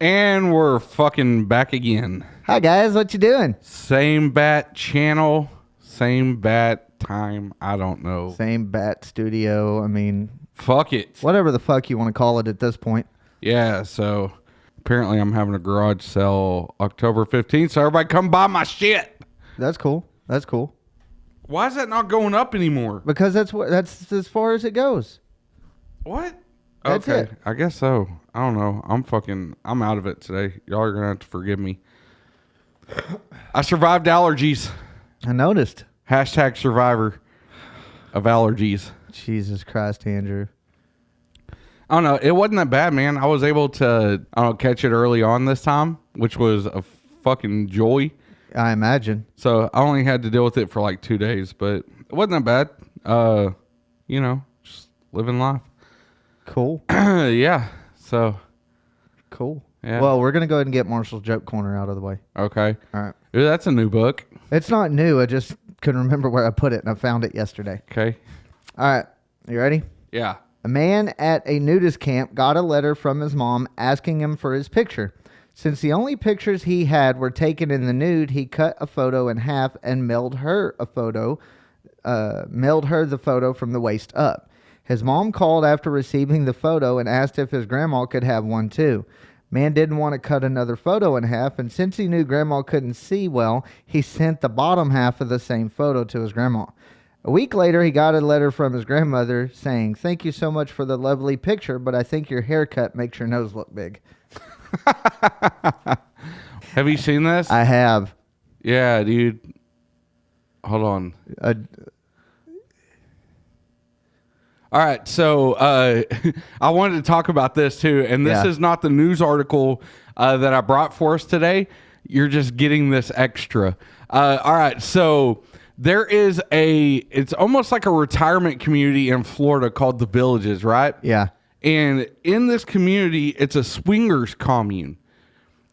And we're fucking back again. Hi guys, what you doing? Same bat channel, same bat time. I don't know. Same bat studio. I mean, fuck it. Whatever the fuck you want to call it at this point. Yeah, so apparently I'm having a garage sale October 15th, so everybody come buy my shit. That's cool. That's cool. Why is that not going up anymore? Because that's as far as it goes. What? That's okay, it. I guess so. I don't know. I'm out of it today. Y'all are going to have to forgive me. I survived allergies. I noticed. Hashtag survivor of allergies. Jesus Christ, Andrew. I don't know. It wasn't that bad, man. I was able to, catch it early on this time, which was a fucking joy. I imagine. So I only had to deal with it for like 2 days, but it wasn't that bad. Just living life. Cool. Yeah. So. Cool. Yeah. Well, we're going to go ahead and get Marshall's Joke Corner out of the way. Okay. All right. Ooh, that's a new book. It's not new. I just couldn't remember where I put it, and I found it yesterday. Okay. All right. You ready? Yeah. A man at a nudist camp got a letter from his mom asking him for his picture. Since the only pictures he had were taken in the nude, he cut a photo in half and mailed her the photo from the waist up. His mom called after receiving the photo and asked if his grandma could have one too. Man didn't want to cut another photo in half, and since he knew grandma couldn't see well, he sent the bottom half of the same photo to his grandma. A week later, he got a letter from his grandmother saying, "Thank you so much for the lovely picture, but I think your haircut makes your nose look big." Have you seen this? I have. Yeah, dude. Hold on. All right, so I wanted to talk about this too, and this is not the news article that I brought for us today. You're just getting this extra. All right, so there is it's almost like a retirement community in Florida called The Villages, right? Yeah. And in this community, it's a swingers commune.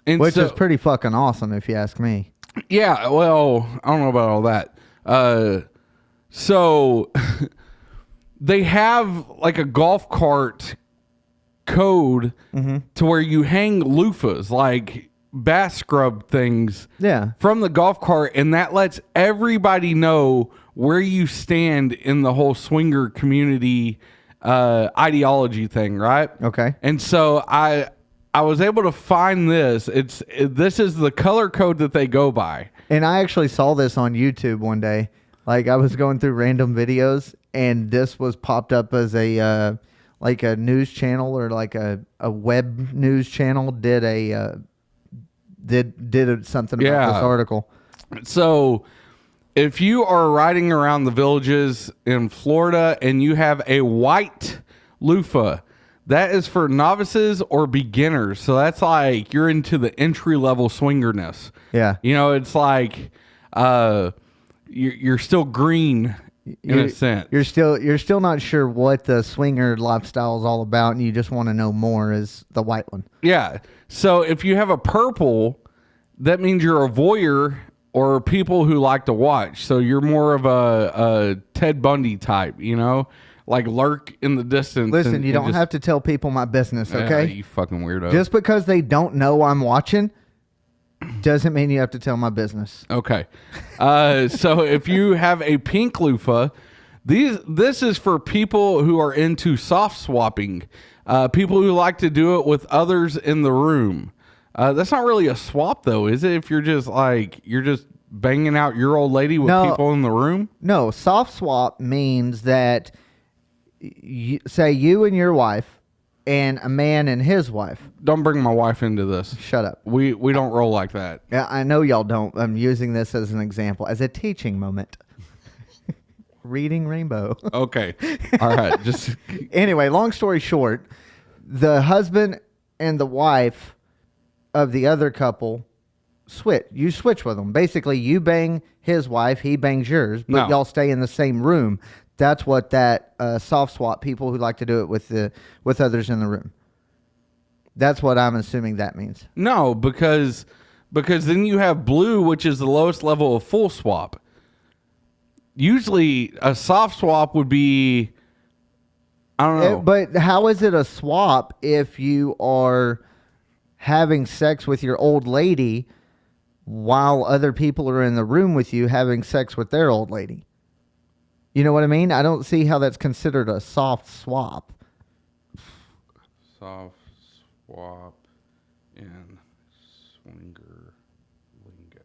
And which is pretty fucking awesome if you ask me. Yeah, well, I don't know about all that. So... They have like a golf cart code to where you hang loofas, like bass scrub things from the golf cart, and that lets everybody know where you stand in the whole swinger community ideology thing, right? Okay. And so I was able to find this. This is the color code that they go by. And I actually saw this on YouTube one day. Like I was going through random videos, and this was popped up as a like a news channel or like a web news channel did something about this article. So if you are riding around the villages in Florida and you have a white loofah, that is for novices or beginners. So that's like you're into the entry level swingerness. Yeah. You know, it's like you're still green in a sense. You're still not sure what the swinger lifestyle is all about, and you just want to know more as the white one. Yeah. So if you have a purple, that means you're a voyeur or people who like to watch. So you're more of a Ted Bundy type, you know, like lurk in the distance. Listen, you don't have to tell people my business, okay? You fucking weirdo. Just because they don't know I'm watching doesn't mean you have to tell my business. Okay. So if you have a pink loofah, this is for people who are into soft swapping, people who like to do it with others in the room. That's not really a swap, though, is it? If you're just banging out your old lady with people in the room? No, soft swap means that, say you and your wife and a man and his wife. Don't bring my wife into this. Shut up. We don't roll like that. Yeah, I know y'all don't. I'm using this as an example, as a teaching moment. Reading Rainbow. Okay. All right. Just anyway, long story short, the husband and the wife of the other couple switch. You switch with them. Basically, you bang his wife, he bangs yours, but y'all stay in the same room. That's what that soft swap, people who like to do it with others in the room. That's what I'm assuming that means. No, because then you have blue, which is the lowest level of full swap. Usually a soft swap would be, I don't know. But how is it a swap if you are having sex with your old lady while other people are in the room with you having sex with their old lady. You know what I mean? I don't see how that's considered a soft swap. Soft swap in swinger lingo.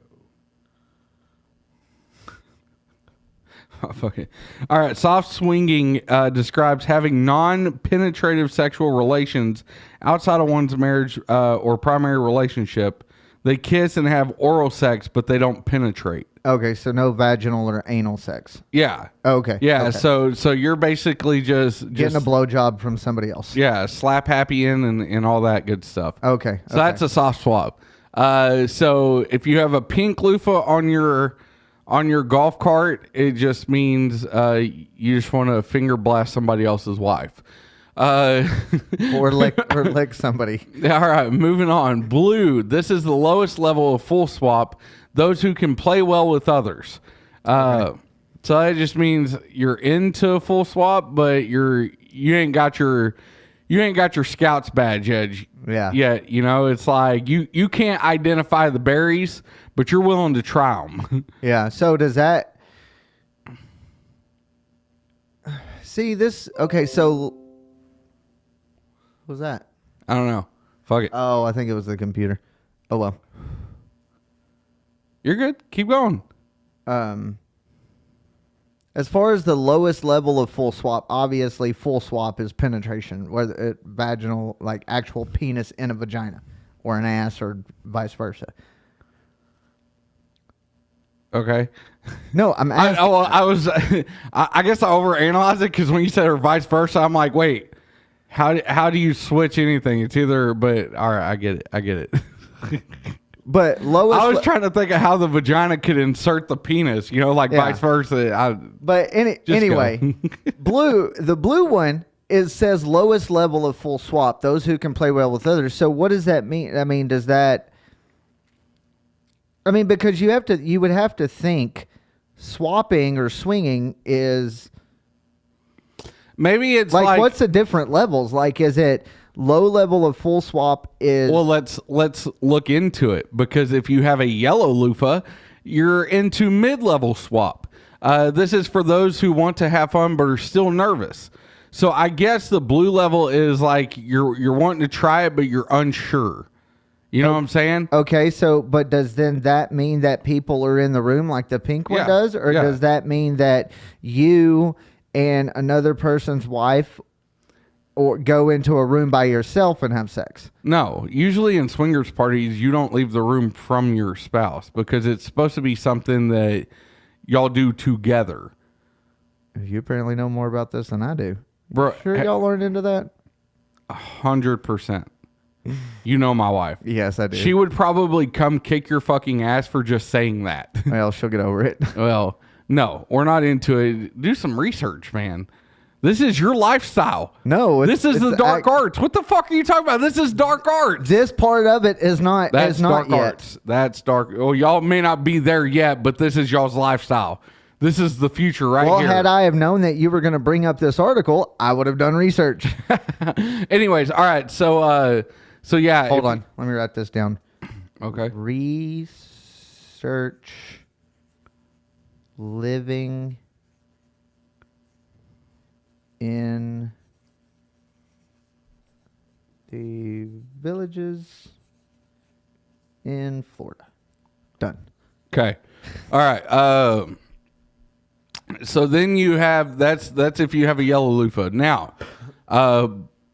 Oh, fuck it. All right. Soft swinging describes having non-penetrative sexual relations outside of one's marriage or primary relationship. They kiss and have oral sex, but they don't penetrate. Okay, so no vaginal or anal sex. Yeah. Okay. Yeah. Okay. So you're basically just getting a blowjob from somebody else. Yeah, slap happy in and all that good stuff. Okay. So that's a soft swap. So if you have a pink loofah on your golf cart, it just means you just want to finger blast somebody else's wife. Or lick somebody. All right, moving on. Blue. This is the lowest level of full swap. Those who can play well with others. So that just means you're into a full swap, but you ain't got your Scouts badge yet. Yeah. Yet, you know, it's like you can't identify the berries, but you're willing to try them. Yeah. So does that see this? Okay. So what was that? I don't know. Fuck it. Oh, I think it was the computer. Oh well. You're good. Keep going. As far as the lowest level of full swap, obviously full swap is penetration, whether it vaginal, like actual penis in a vagina, or an ass, or vice versa. Okay. No, I'm asking. I guess I overanalyzed it because when you said or vice versa, I'm like, wait, how do you switch anything? It's either, but all right, I get it. But lowest. I was trying to think of how the vagina could insert the penis, you know, like vice versa. Anyway, the blue one says lowest level of full swap. Those who can play well with others. So what does that mean? I mean, because you would have to think swapping or swinging is maybe it's like what's the different levels? Like, is it low level of full swap is... Well, let's look into it, because if you have a yellow loofah, you're into mid-level swap. This is for those who want to have fun but are still nervous. So I guess the blue level is like you're wanting to try it but you're unsure. You know what I'm saying? Okay, so but does then that mean that people are in the room like the pink one does? Or does that mean that you and another person's wife or go into a room by yourself and have sex? No. Usually in swingers parties, you don't leave the room from your spouse because it's supposed to be something that y'all do together. You apparently know more about this than I do. Bro, sure y'all learned into that? 100%. You know my wife. Yes, I do. She would probably come kick your fucking ass for just saying that. Well, she'll get over it. Well, no, we're not into it. Do some research, man. This is your lifestyle. No, this is the dark arts. What the fuck are you talking about? This is dark arts. This part of it is not. That's not dark arts. That's dark. Well, y'all may not be there yet, but this is y'all's lifestyle. This is the future right here. Well, had I have known that you were going to bring up this article, I would have done research. Anyways, all right. So yeah. Hold on. Let me write this down. Okay. Research living in the villages in Florida. Done. Okay. All right. So then you have that's if you have a yellow loofah. Now,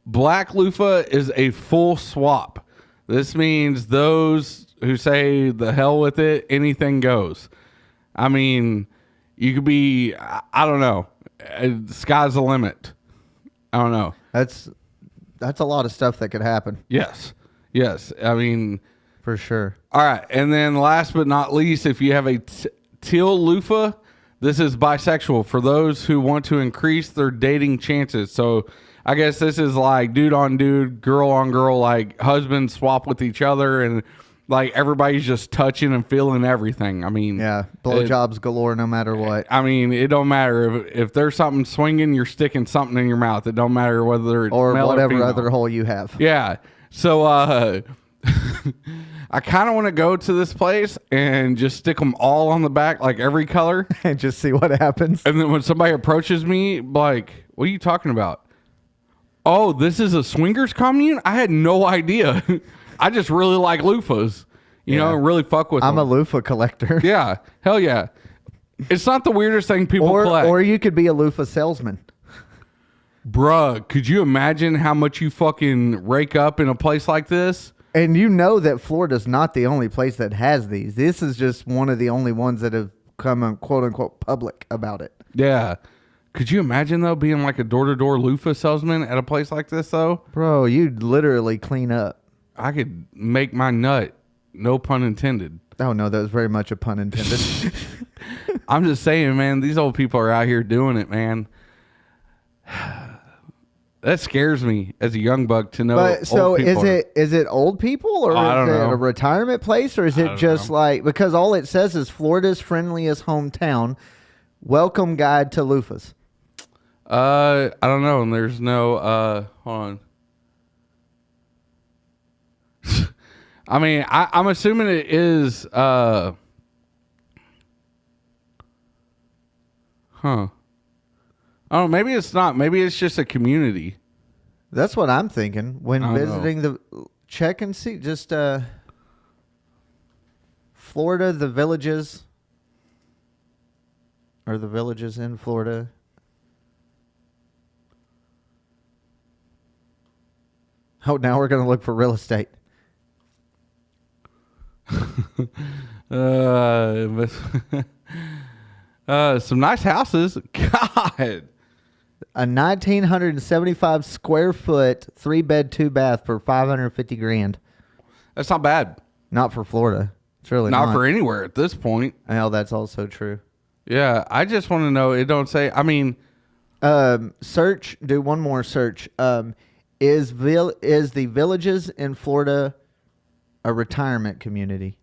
black loofah is a full swap. This means those who say the hell with it, anything goes. I mean, you could be, I don't know. The sky's the limit. I don't know. That's a lot of stuff that could happen. Yes. I mean, for sure. All right. And then last but not least, if you have a teal loofah, this is bisexual for those who want to increase their dating chances. So I guess this is like dude on dude, girl on girl, like husbands swap with each other, and like everybody's just touching and feeling everything. I mean, yeah, blowjobs galore no matter what. I mean, it don't matter if there's something swinging, you're sticking something in your mouth. It don't matter whether it's or male whatever or other hole you have. Yeah. So I kind of want to go to this place and just stick them all on the back, like every color, and just see what happens. And then when somebody approaches me, like, what are you talking about? Oh, this is a swingers commune? I had no idea. I just really like loofahs, you know, and really fuck with them. I'm a loofah collector. Yeah, hell yeah. It's not the weirdest thing people collect. Or you could be a loofah salesman. Bruh, could you imagine how much you fucking rake up in a place like this? And you know that Florida's not the only place that has these. This is just one of the only ones that have come quote unquote public about it. Yeah. Could you imagine though being like a door-to-door loofah salesman at a place like this though? Bro, you'd literally clean up. I could make my nut. No pun intended. Oh no, that was very much a pun intended. I'm just saying, man, these old people are out here doing it, man. That scares me as a young buck to know. But so is it old people or is it a retirement place or is it just like, because all it says is Florida's friendliest hometown, welcome guide to loofahs. I don't know. And there's no, hold on. I mean, I'm assuming it is, huh. Oh, maybe it's not. Maybe it's just a community. That's what I'm thinking when visiting the. Check and see. Just Florida, the villages. Or the villages in Florida. Oh, now we're going to look for real estate. Some nice houses. God. A 1,975 square foot, 3-bed, 2-bath for $550,000. That's not bad. Not for Florida. It's really not for anywhere at this point. Oh, that's also true. Yeah, I just want to know. It don't say. I mean, search. Do one more search. Is the villages in Florida a retirement community?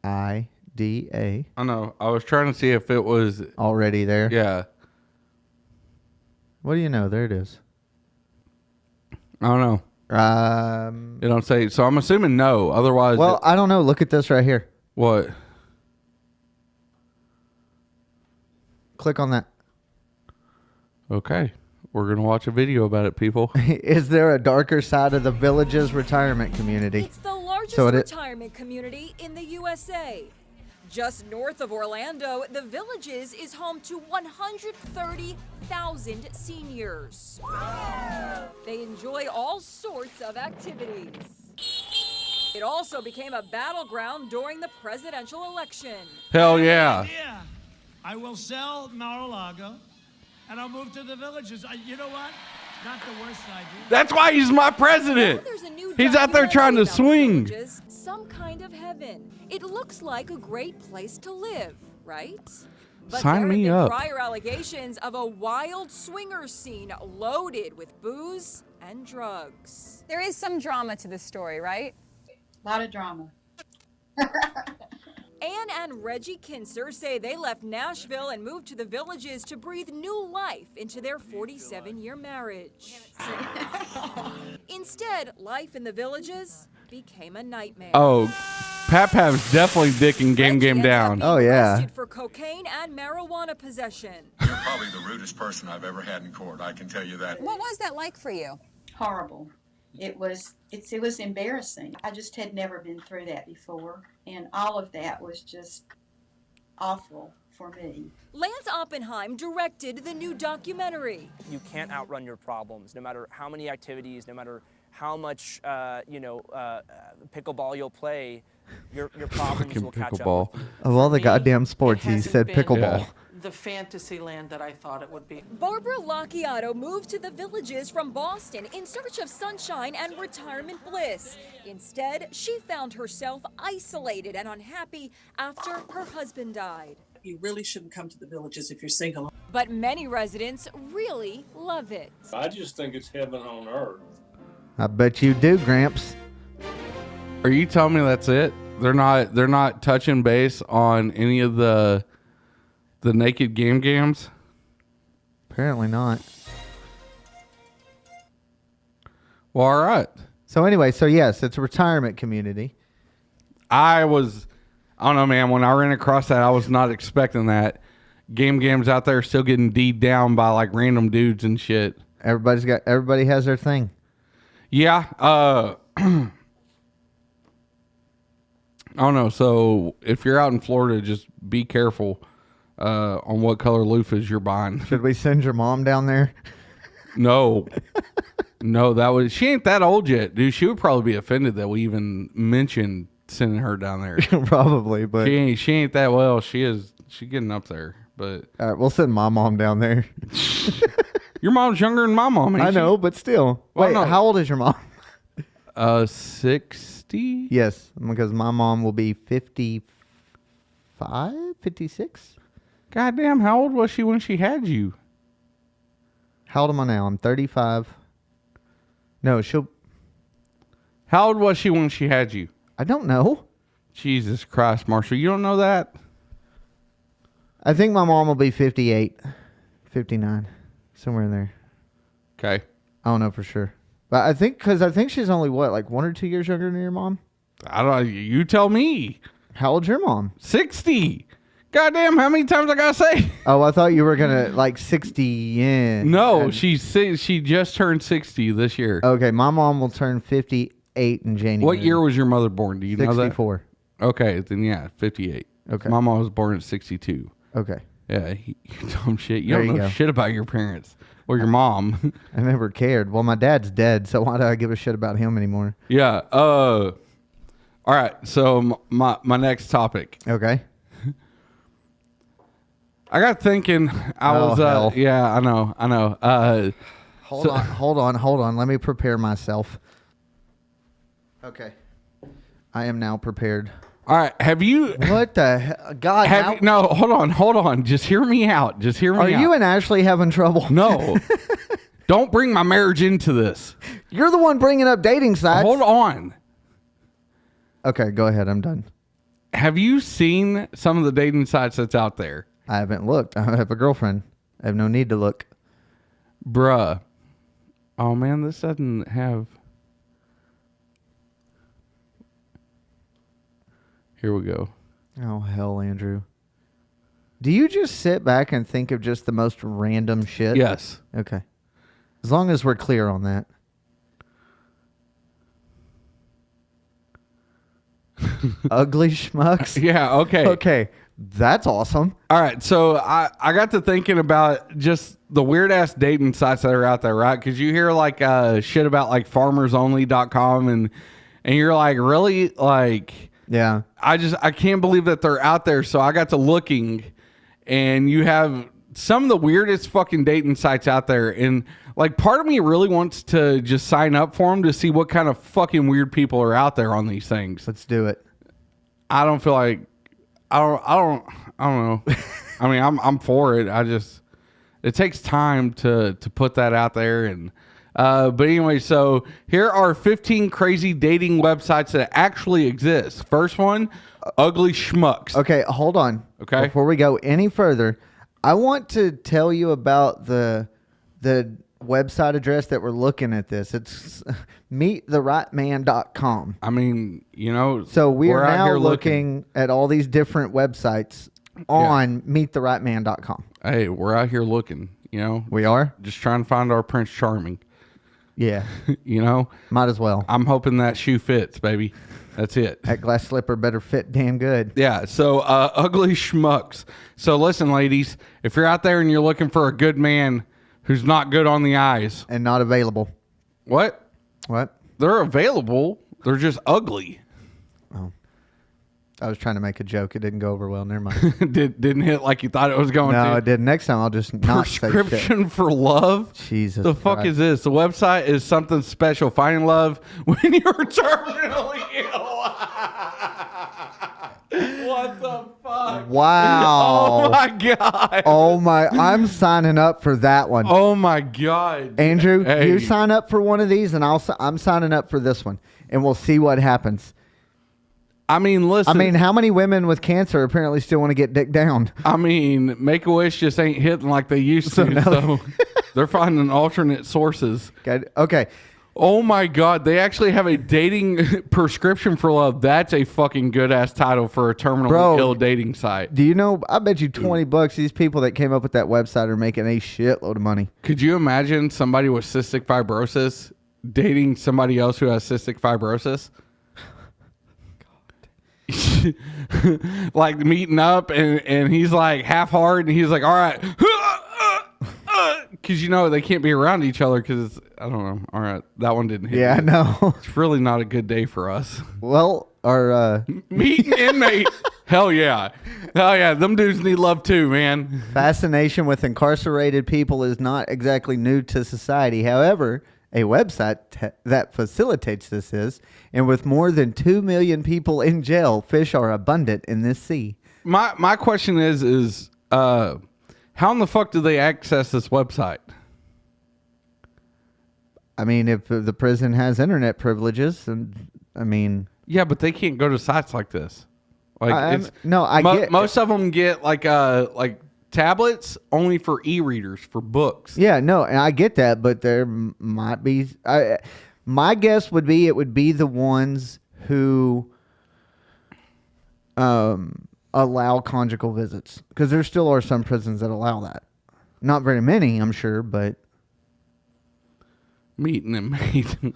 IDA. I know. I was trying to see if it was already there. Yeah. What do you know? There it is. I don't know. It don't say. So I'm assuming no. Otherwise, well, I don't know. Look at this right here. What? Click on that. Okay. We're going to watch a video about it, people. Is there a darker side of the village's retirement community? It's the largest retirement community in the USA. Just north of Orlando, the Villages is home to 130,000 seniors. They enjoy all sorts of activities. It also became a battleground during the presidential election. Hell yeah. I will sell Mar-a-Lago, and I'll move to the Villages. You know what? Not the worst idea. That's why he's my president. He's out there trying to swing. Some kind of heaven. It looks like a great place to live, right? But sign me up. Prior allegations of a wild swinger scene loaded with booze and drugs. There is some drama to this story, right? A lot of drama. Ann and Reggie Kinser say they left Nashville and moved to the Villages to breathe new life into their 47-year marriage. Instead, life in the Villages became a nightmare. Oh, Pap's definitely dicking game down. Oh, yeah. Arrested for cocaine and marijuana possession. You're probably the rudest person I've ever had in court. I can tell you that. What was that like for you? Horrible. It was embarrassing. I just had never been through that before, and all of that was just awful for me. Lance Oppenheim directed the new documentary. You can't outrun your problems, no matter how many activities, no matter how much pickleball you'll play. Your problems will catch up with you. Of all the goddamn sports, he said pickleball. Yeah. The fantasy land that I thought it would be. Barbara Lacchiato moved to the Villages from Boston in search of sunshine and retirement bliss. Instead, she found herself isolated and unhappy after her husband died. You really shouldn't come to the Villages if you're single. But many residents really love it. I just think it's heaven on earth. I bet you do, Gramps. Are you telling me that's it? They're not touching base on any of the naked gams? Apparently not. Well, all right. So anyway, so yes, it's a retirement community. I don't know, man. When I ran across that, I was not expecting that. Gam's out there still getting D'd down by like random dudes and shit. Everybody has their thing. Yeah. I don't know. So if you're out in Florida, just be careful on what color loofahs you're buying. Should we send your mom down there? No. No, she ain't that old yet, dude. She would probably be offended that we even mentioned sending her down there. Probably, but she ain't that well. She's getting up there. But all right, we'll send my mom down there. Your mom's younger than my mom, ain't I know, but still. Well, Wait, no. how old is your mom? 60? Yes, because my mom will be 55, 56. Goddamn, how old was she when she had you? How old am I now? I'm 35. No, How old was she when she had you? I don't know. Jesus Christ, Marshall, you don't know that? I think my mom will be 58, 59, somewhere in there. Okay. I don't know for sure. But I think she's only, what, like 1 or 2 years younger than your mom? I don't know. You tell me. How old's your mom? 60. Goddamn, how many times I gotta say? Oh, I thought you were going to, like, 60 in. No, she just turned 60 this year. Okay, my mom will turn 58 in January. What year was your mother born? Do you know that? 64. Okay, then yeah, 58. Okay. My mom was born at 62. Okay. Yeah, you dumb shit. You There don't you know go. shit about your parents or your mom. I never cared. Well, my dad's dead, so why do I give a shit about him anymore? Yeah. All right. So my next topic. Okay. I got thinking. Hell. Yeah, I know. Hold on. Let me prepare myself. Okay. I am now prepared. All right. Have you? What the hell? God. No, hold on. Just hear me out. Are you and Ashley having trouble? No. Don't bring my marriage into this. You're the one bringing up dating sites. Hold on. Okay, go ahead. I'm done. Have you seen some of the dating sites that's out there? I haven't looked. I have a girlfriend. I have no need to look. Bruh. Oh, man, this doesn't have... Here we go. Oh, hell, Andrew. Do you just sit back and think of just the most random shit? Yes. Okay. As long as we're clear on that. Ugly schmucks? Yeah, okay. Okay. That's awesome. All right, so I got to thinking about just the weird-ass dating sites that are out there, right? Because you hear, like, shit about, like, farmersonly.com, and you're like, really? Like... Yeah. I can't believe that they're out there. So I got to looking, and you have some of the weirdest fucking dating sites out there. And like, part of me really wants to just sign up for them to see what kind of fucking weird people are out there on these things. Let's do it. I don't feel like, I don't know. I mean, I'm for it. It takes time to put that out there. And, but anyway, so here are 15 crazy dating websites that actually exist. First one, Ugly Schmucks. Okay, hold on. Okay. Before we go any further, I want to tell you about the website address that we're looking at this. It's meettherightman.com. I mean, so we're out now here looking at all these different websites on meettherightman.com. Hey, we're out here looking, We are? just trying to find our Prince Charming. Yeah. Might as well. I'm hoping that shoe fits, baby. That's it. That glass slipper better fit damn good. Yeah, so Ugly Schmucks. So listen, ladies, if you're out there and you're looking for a good man who's not good on the eyes. And not available. What? What? They're available. They're just ugly. Oh. I was trying to make a joke. It didn't go over well. Never mind. Didn't hit like you thought it was going to. No, it didn't. Next time I'll just not say shit. Prescription for love? Jesus The fuck Christ. is this? The website is something special. Finding love when you're terminally ill. What the fuck? Wow. Oh my God. Oh my. I'm signing up for that one. Oh my God. Andrew, Hey. you sign up for one of these and I'm signing up for this one. And we'll see what happens. I mean, listen. I mean, how many women with cancer apparently still want to get dick down? I mean, Make-A-Wish just ain't hitting like they used to. So now- So they're finding alternate sources. Okay. Oh my God, they actually have a dating prescription for love. That's a fucking good ass title for a terminally ill dating site. Do you know? I bet you $20 these people that came up with that website are making a shitload of money. Could you imagine somebody with cystic fibrosis dating somebody else who has cystic fibrosis? Like meeting up and he's like half hard and he's like, all right. Because they can't be around each other because I don't know. All right, that one didn't hit. Yeah, I know. It's really not a good day for us. Well, our meet inmate. Hell yeah. Them dudes need love too, man. Fascination with incarcerated people is not exactly new to society. However, a website that facilitates this is, and with more than 2 million people in jail, fish are abundant in this sea. My question is how in the fuck do they access this website? I mean, if the prison has internet privileges, and I mean... Yeah, but they can't go to sites like this. Like, get... Most of them get like tablets only for e-readers, for books. Yeah, no, and I get that, but there might be... my guess would be it would be the ones who... allow conjugal visits, because there still are some prisons that allow that. Not very many, I'm sure, but meeting and mating.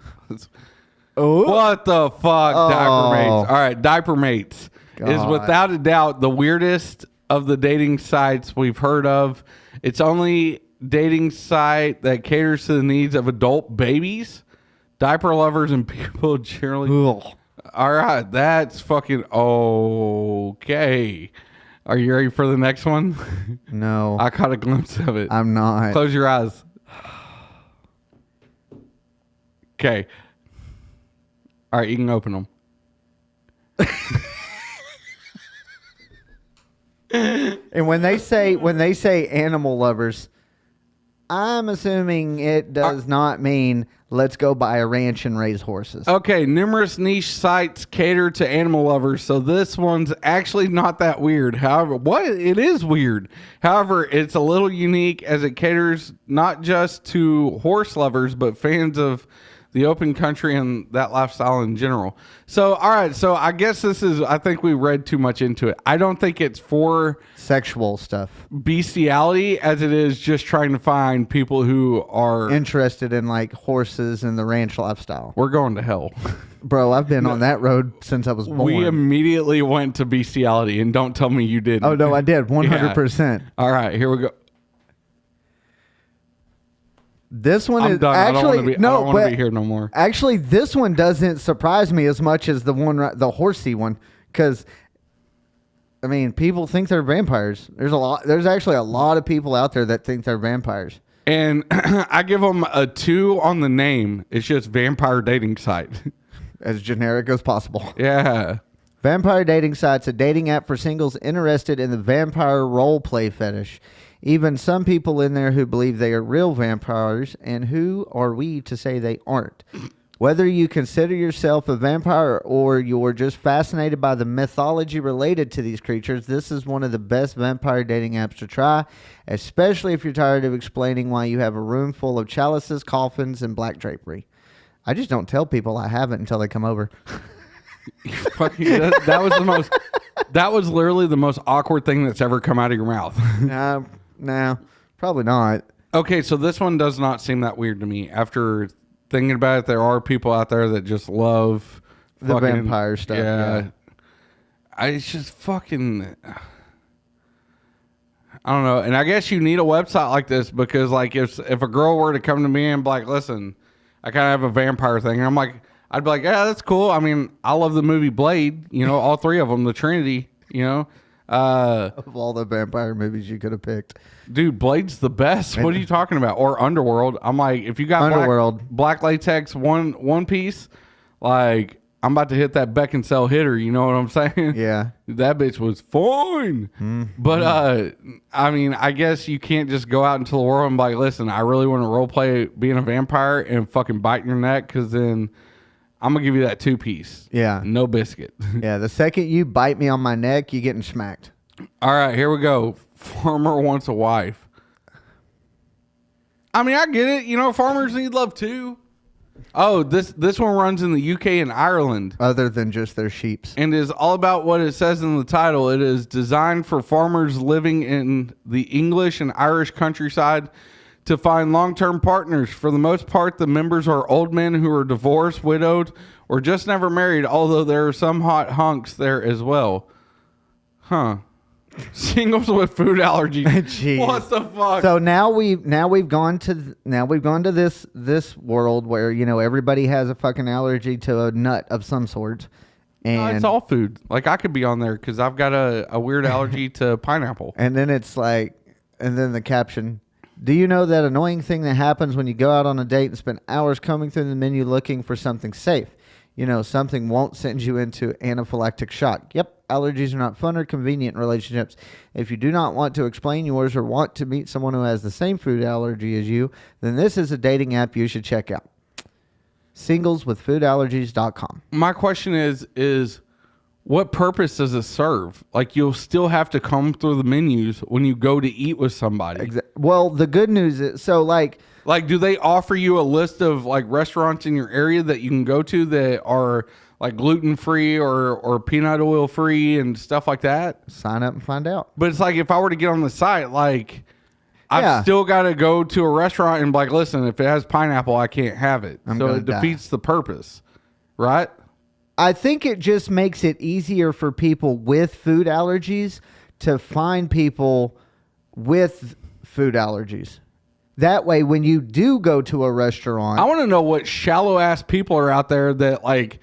What the fuck, diaper mates? All right, diaper mates is without a doubt the weirdest of the dating sites we've heard of. It's only dating site that caters to the needs of adult babies, diaper lovers, and people generally. Ugh. All right, that's fucking okay. Are you ready for the next one? No. I caught a glimpse of it. I'm not. Close your eyes. Okay. All right, you can open them. And when they say animal lovers, I'm assuming it does not mean let's go buy a ranch and raise horses. Okay, numerous niche sites cater to animal lovers, so this one's actually not that weird. However, it is weird. However, it's a little unique as it caters not just to horse lovers, but fans of the open country and that lifestyle in general. So, all right. So I guess I think we read too much into it. I don't think it's for sexual stuff, bestiality, as it is just trying to find people who are interested in like horses and the ranch lifestyle. We're going to hell. Bro, I've been on that road since I was born. We immediately went to bestiality, and don't tell me you didn't. Oh, no, I did. 100%. Yeah. All right, here we go. This one is done. actually I don't want to be here no more. Actually, this one doesn't surprise me as much as the horsey one, because I mean, people think they're vampires. There's actually a lot of people out there that think they're vampires. And I give them a 2 on the name. It's just vampire dating site. As generic as possible. Yeah. Vampire dating site's a dating app for singles interested in the vampire role play fetish. Even some people in there who believe they are real vampires, and who are we to say they aren't? Whether you consider yourself a vampire or you're just fascinated by the mythology related to these creatures, this is one of the best vampire dating apps to try, especially if you're tired of explaining why you have a room full of chalices, coffins, and black drapery. I just don't tell people I have it until they come over. That was literally the most awkward thing that's ever come out of your mouth. No, probably not. Okay, so this one does not seem that weird to me. After thinking about it, there are people out there that just love the vampire stuff. Yeah. It's just fucking... I don't know. And I guess you need a website like this because, like, if a girl were to come to me and be like, listen, I kind of have a vampire thing. And I'd be like, yeah, that's cool. I mean, I love the movie Blade, all 3 of them, the Trinity, of all the vampire movies you could have picked. Dude, Blade's the best. What are you talking about? Or Underworld. I'm like, if you got black latex one piece, like, I'm about to hit that Beckinsale hitter. You know what I'm saying? Yeah. That bitch was fine. But, I mean, I guess you can't just go out into the world and be like, listen, I really want to role play being a vampire and fucking bite your neck, because then I'm going to give you that 2-piece. Yeah. No biscuit. Yeah, the second you bite me on my neck, you're getting smacked. All right, here we go. Farmer wants a wife. I mean, I get it. Farmers need love too. Oh, this one runs in the UK and Ireland. Other than just their sheeps. And is all about what it says in the title. It is designed for farmers living in the English and Irish countryside to find long-term partners. For the most part, the members are old men who are divorced, widowed, or just never married, although there are some hot hunks there as well. Huh. Singles with food allergies. Jeez. What the fuck? So now we've gone to this world where, you know, everybody has a fucking allergy to a nut of some sort. And no, it's all food. Like, I could be on there because I've got a weird allergy to pineapple. And then it's like, and then the caption, do you know that annoying thing that happens when you go out on a date and spend hours combing through the menu looking for something safe? You know, something won't send you into anaphylactic shock. Yep. Allergies are not fun or convenient in relationships. If you do not want to explain yours or want to meet someone who has the same food allergy as you, then this is a dating app you should check out. Singleswithfoodallergies.com. My question is what purpose does it serve? Like, you'll still have to comb through the menus when you go to eat with somebody. Well, the good news is, so like, do they offer you a list of like restaurants in your area that you can go to that are like gluten-free or peanut oil-free and stuff like that? Sign up and find out. But it's like, if I were to get on the site, like, I've still got to go to a restaurant and be like, listen, if it has pineapple, I can't have it. So it defeats the purpose, right? I think it just makes it easier for people with food allergies to find people with food allergies. That way, when you do go to a restaurant... I want to know what shallow-ass people are out there that, like,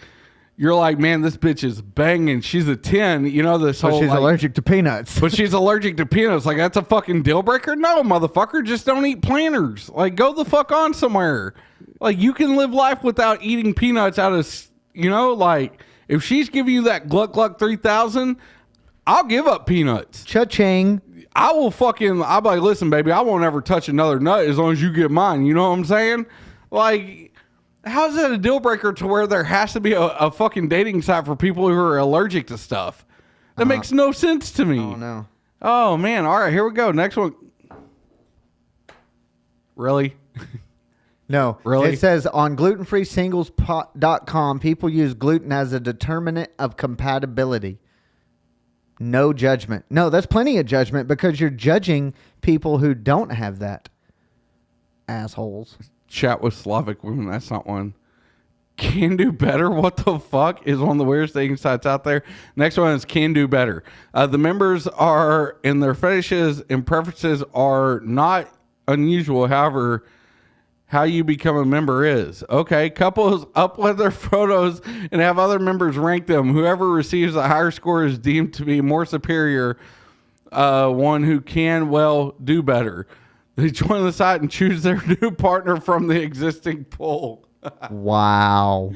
you're like, man, this bitch is banging. She's a 10. You know, this whole... But she's allergic to peanuts. But she's allergic to peanuts. Like, that's a fucking deal breaker? No, motherfucker. Just don't eat planters. Like, go the fuck on somewhere. Like, you can live life without eating peanuts out of... You know, like, if she's giving you that Gluck Gluck 3000, I'll give up peanuts. Cha-ching. I'll be like, listen, baby, I won't ever touch another nut as long as you get mine. You know what I'm saying? Like, how is that a deal breaker to where there has to be a fucking dating site for people who are allergic to stuff? That makes no sense to me. Oh, no. Oh, man. All right, here we go. Next one. Really? No. Really? It says on glutenfreesingles.com, people use gluten as a determinant of compatibility. No judgment. No, that's plenty of judgment because you're judging people who don't have that. Assholes. Chat with Slavic women. That's not one. Can Do Better. What the fuck is one of the weirdest dating sites out there? Next one is Can Do Better. The members are, and their fetishes and preferences are not unusual. However, how you become a member is. Okay, couples upload their photos and have other members rank them. Whoever receives a higher score is deemed to be more superior, one who can, well, do better. They join the site and choose their new partner from the existing pool. Wow.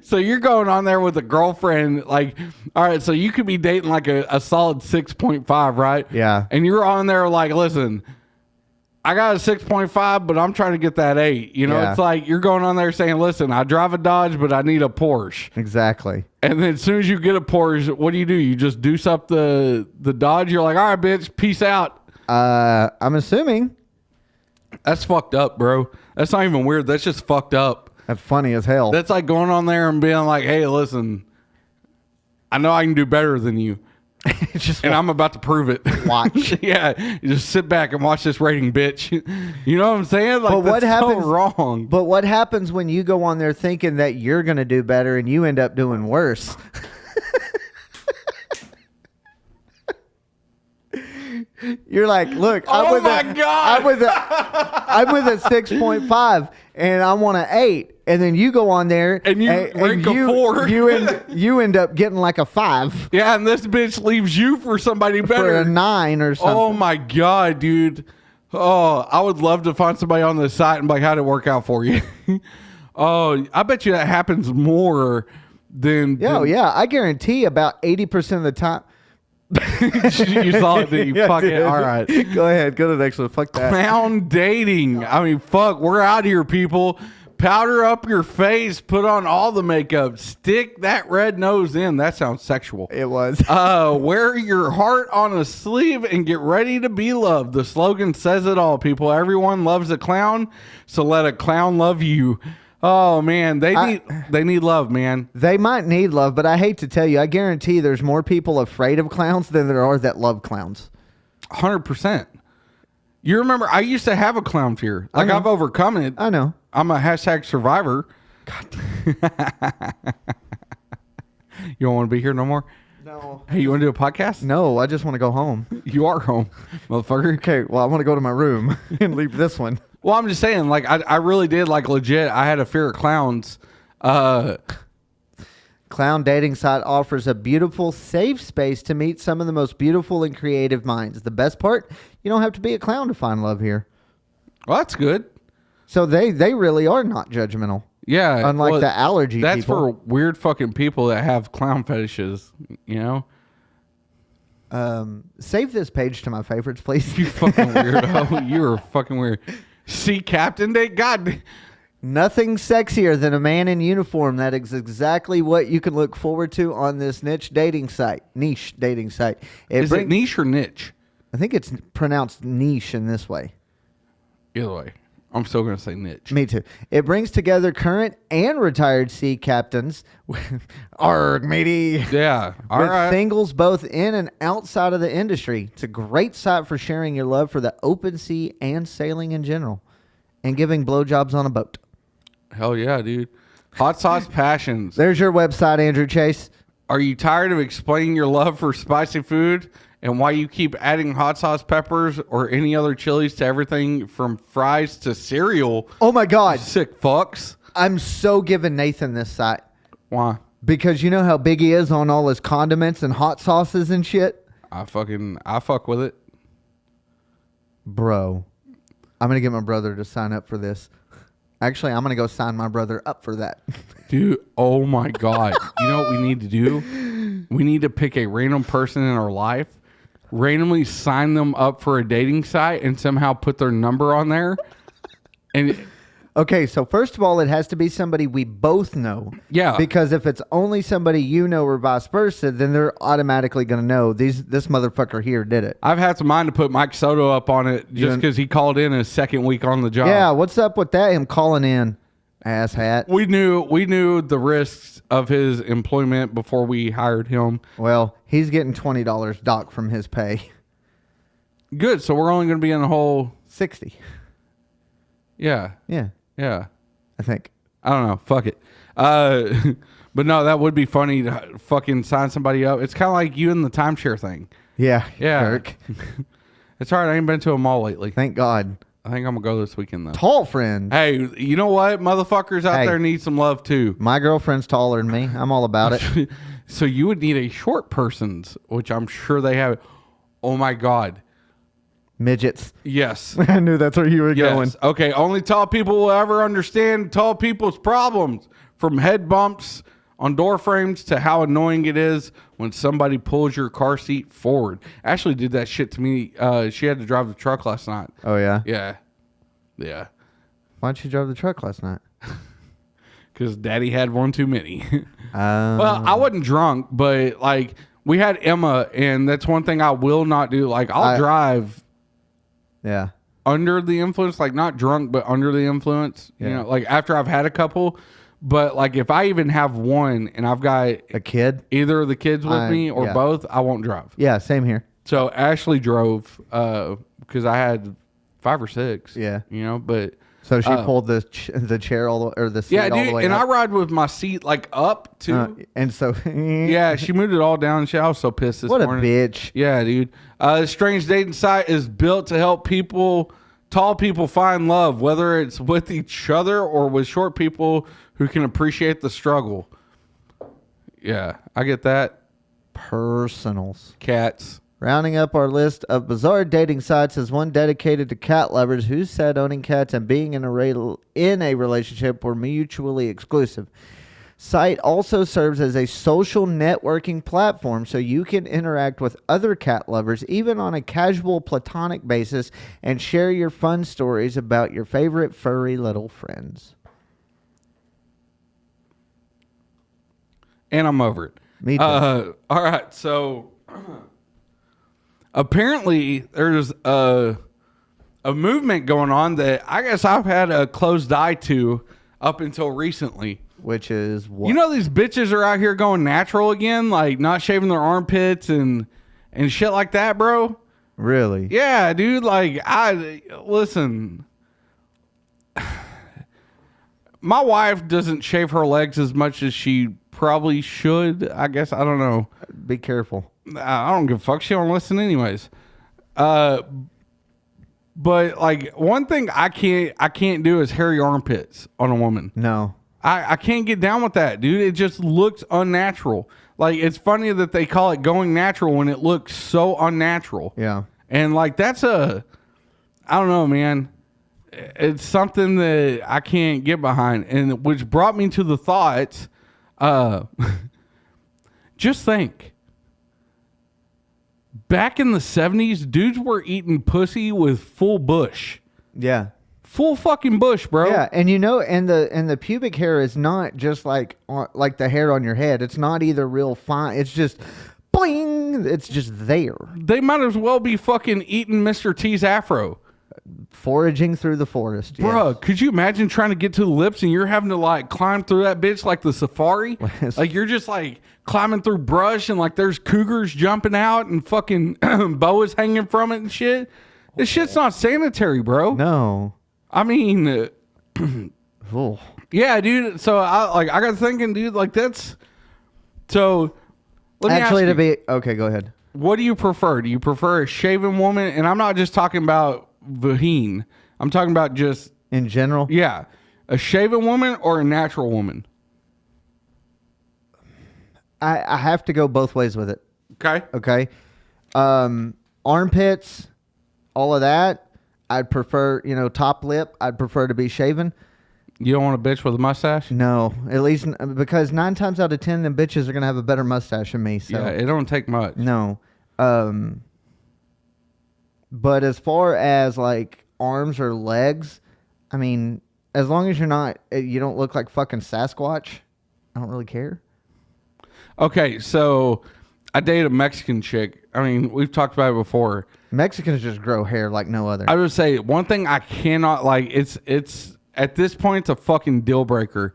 So you're going on there with a girlfriend, like, all right, so you could be dating like a solid 6.5, right? Yeah. And you're on there like, listen, I got a 6.5, but I'm trying to get that 8. You know, Yeah. It's like you're going on there saying, listen, I drive a Dodge, but I need a Porsche. Exactly. And then as soon as you get a Porsche, what do? You just deuce up the Dodge. You're like, all right, bitch, peace out. I'm assuming. That's fucked up, bro. That's not even weird. That's just fucked up. That's funny as hell. That's like going on there and being like, hey, listen, I know I can do better than you. And I'm about to prove it. Watch. Yeah, you just sit back and watch this rating, bitch. You know what I'm saying? Like, but what happens? So wrong. But what happens when you go on there thinking that you're going to do better and you end up doing worse? You're like, look, I'm with a 6.5 and I want an 8. And then you go on there and you rank a 4. You end up getting like a 5. Yeah, and this bitch leaves you for somebody better. For a 9 or something. Oh my God, dude. Oh, I would love to find somebody on the site and be like, how'd it work out for you? Oh, I bet you that happens more than... Yeah, I guarantee about 80% of the time... You saw it, didn't you? Yeah, Fuck it. dude. All right. Go ahead. Go to the next one. Fuck that. Clown dating. I mean, fuck. We're out here, people. Powder up your face. Put on all the makeup. Stick that red nose in. That sounds sexual. It was. Wear your heart on a sleeve and get ready to be loved. The slogan says it all, people. Everyone loves a clown, so let a clown love you. Oh man, they need love, man. They might need love, but I hate to tell you, I guarantee there's more people afraid of clowns than there are that love clowns. 100%. You remember, I used to have a clown fear. Like, I've overcome it. I know. I'm a hashtag survivor. God. You don't want to be here no more? No. Hey, you want to do a podcast? No, I just want to go home. You are home, motherfucker. Okay, well, I want to go to my room and leave this one. Well, I'm just saying, like, I really did, like, legit. I had a fear of clowns. Clown dating site offers a beautiful, safe space to meet some of the most beautiful and creative minds. The best part, you don't have to be a clown to find love here. Well, that's good. So they really are not judgmental. Yeah. Unlike the allergy that's people. for weird fucking people that have clown fetishes, you know? Save this page to my favorites, please. You fucking weirdo. You are fucking weird. Sea captain date? God. Nothing sexier than a man in uniform. That is exactly what you can look forward to on this niche dating site. Is it niche or niche? I think it's pronounced niche in this way. Either way. I'm still going to say niche. Me too. It brings together current and retired sea captains. Arg, matey. Yeah. All with right. singles both in and outside of the industry. It's a great site for sharing your love for the open sea and sailing in general. And giving blowjobs on a boat. Hell yeah, dude. Hot Sauce Passions. There's your website, Andrew Chase. Are you tired of explaining your love for spicy food and why you keep adding hot sauce peppers or any other chilies to everything from fries to cereal? Oh my God. Sick fucks. I'm so giving Nathan this site. Why? Because you know how big he is on all his condiments and hot sauces and shit? I fuck with it. Bro. I'm going to get my brother to sign up for this. Actually, I'm going to go sign my brother up for that. Dude, oh my God. You know what we need to do? We need to pick a random person in our life, randomly sign them up for a dating site, and somehow put their number on there. And okay, so first of all, it has to be somebody we both know. Yeah. Because if it's only somebody you know or vice versa, then they're automatically going to know this motherfucker here did it. I've had some mind to put Mike Soto up on it just because he called in his second week on the job. Yeah, what's up with that? Him calling in, asshat. We knew the risks of his employment before we hired him. Well, he's getting $20 dock from his pay. Good, so we're only going to be in the whole 60. Yeah. Yeah. Yeah. I think. I don't know. Fuck it. But no, that would be funny to fucking sign somebody up. It's kind of like you and the timeshare thing. Yeah. Yeah. Kirk. It's all right. I ain't been to a mall lately. Thank God. I think I'm going to go this weekend, though. Tall friend. Hey, you know what? Motherfuckers out there need some love, too. My girlfriend's taller than me. I'm all about it. So you would need a short person's, which I'm sure they have. Oh, my God. Midgets. Yes. I knew that's where you were going. Okay, only tall people will ever understand tall people's problems, from head bumps on door frames to how annoying it is when somebody pulls your car seat forward. Ashley did that shit to me. She had to drive the truck last night. Oh, yeah? Yeah. Yeah. Why'd you drive the truck last night? Because Daddy had one too many. Well, I wasn't drunk, but, like, we had Emma, and that's one thing I will not do. Like, I'll drive... Yeah. Under the influence, like not drunk, but under the influence, you know, like after I've had a couple. But like if I even have one and I've got a kid, either of the kids with me or both, I won't drive. Yeah, same here. So Ashley drove because I had 5 or 6. Yeah. You know, but. So she pulled the chair all the way, or the seat all the way and up. I ride with my seat like up too. And so yeah, she moved it all down. And shit. I was so pissed this morning. What a bitch. Yeah, dude. Strange dating site is built to help tall people find love, whether it's with each other or with short people who can appreciate the struggle. Yeah, I get that. Personals. Cats. Rounding up our list of bizarre dating sites is one dedicated to cat lovers who said owning cats and being in a relationship were mutually exclusive. Site also serves as a social networking platform so you can interact with other cat lovers even on a casual platonic basis and share your fun stories about your favorite furry little friends. And I'm over it. Me too. All right, so apparently there's a movement going on that I guess I've had a closed eye to up until recently. Which is what? You know, these bitches are out here going natural again, like not shaving their armpits and shit like that, bro. Really? Yeah, dude. Like, listen. My wife doesn't shave her legs as much as she probably should. I guess, I don't know. Be careful. I don't give a fuck. She don't listen anyways. But like one thing I can't do is hairy armpits on a woman. No. I can't get down with that, dude. It just looks unnatural. Like, it's funny that they call it going natural when it looks so unnatural. Yeah. And like, I don't know, man. It's something that I can't get behind. And which brought me to the thought, just think. Back in the 70s, dudes were eating pussy with full bush. Yeah. Full fucking bush, bro. Yeah, and you know, and the pubic hair is not just like the hair on your head. It's not either real fine. It's just boing. It's just there. They might as well be fucking eating Mr. T's afro. Foraging through the forest. Bro, yes. could you imagine trying to get to the lips and you're having to like climb through that bitch like the safari? Like you're just like climbing through brush and like there's cougars jumping out and fucking boas hanging from it and shit. This shit's not sanitary, bro. No. I mean, yeah, dude. So I got thinking, dude, like that's so. Let me Actually, ask to you, be okay. Go ahead. what do you prefer? Do you prefer a shaven woman? And I'm not just talking about vagine. I'm talking about just in general. Yeah, a shaven woman or a natural woman. I have to go both ways with it. Okay. Okay. Armpits, all of that. I'd prefer, top lip. I'd prefer to be shaven. You don't want a bitch with a mustache? No, at least because 9 times out of 10, them bitches are gonna have a better mustache than me. So yeah, it don't take much. No. But as far as like arms or legs, I mean, as long as you don't look like fucking Sasquatch, I don't really care. Okay, so I dated a Mexican chick. I mean, we've talked about it before. Mexicans just grow hair like no other. I would say one thing I cannot like. It's at this point it's a fucking deal breaker.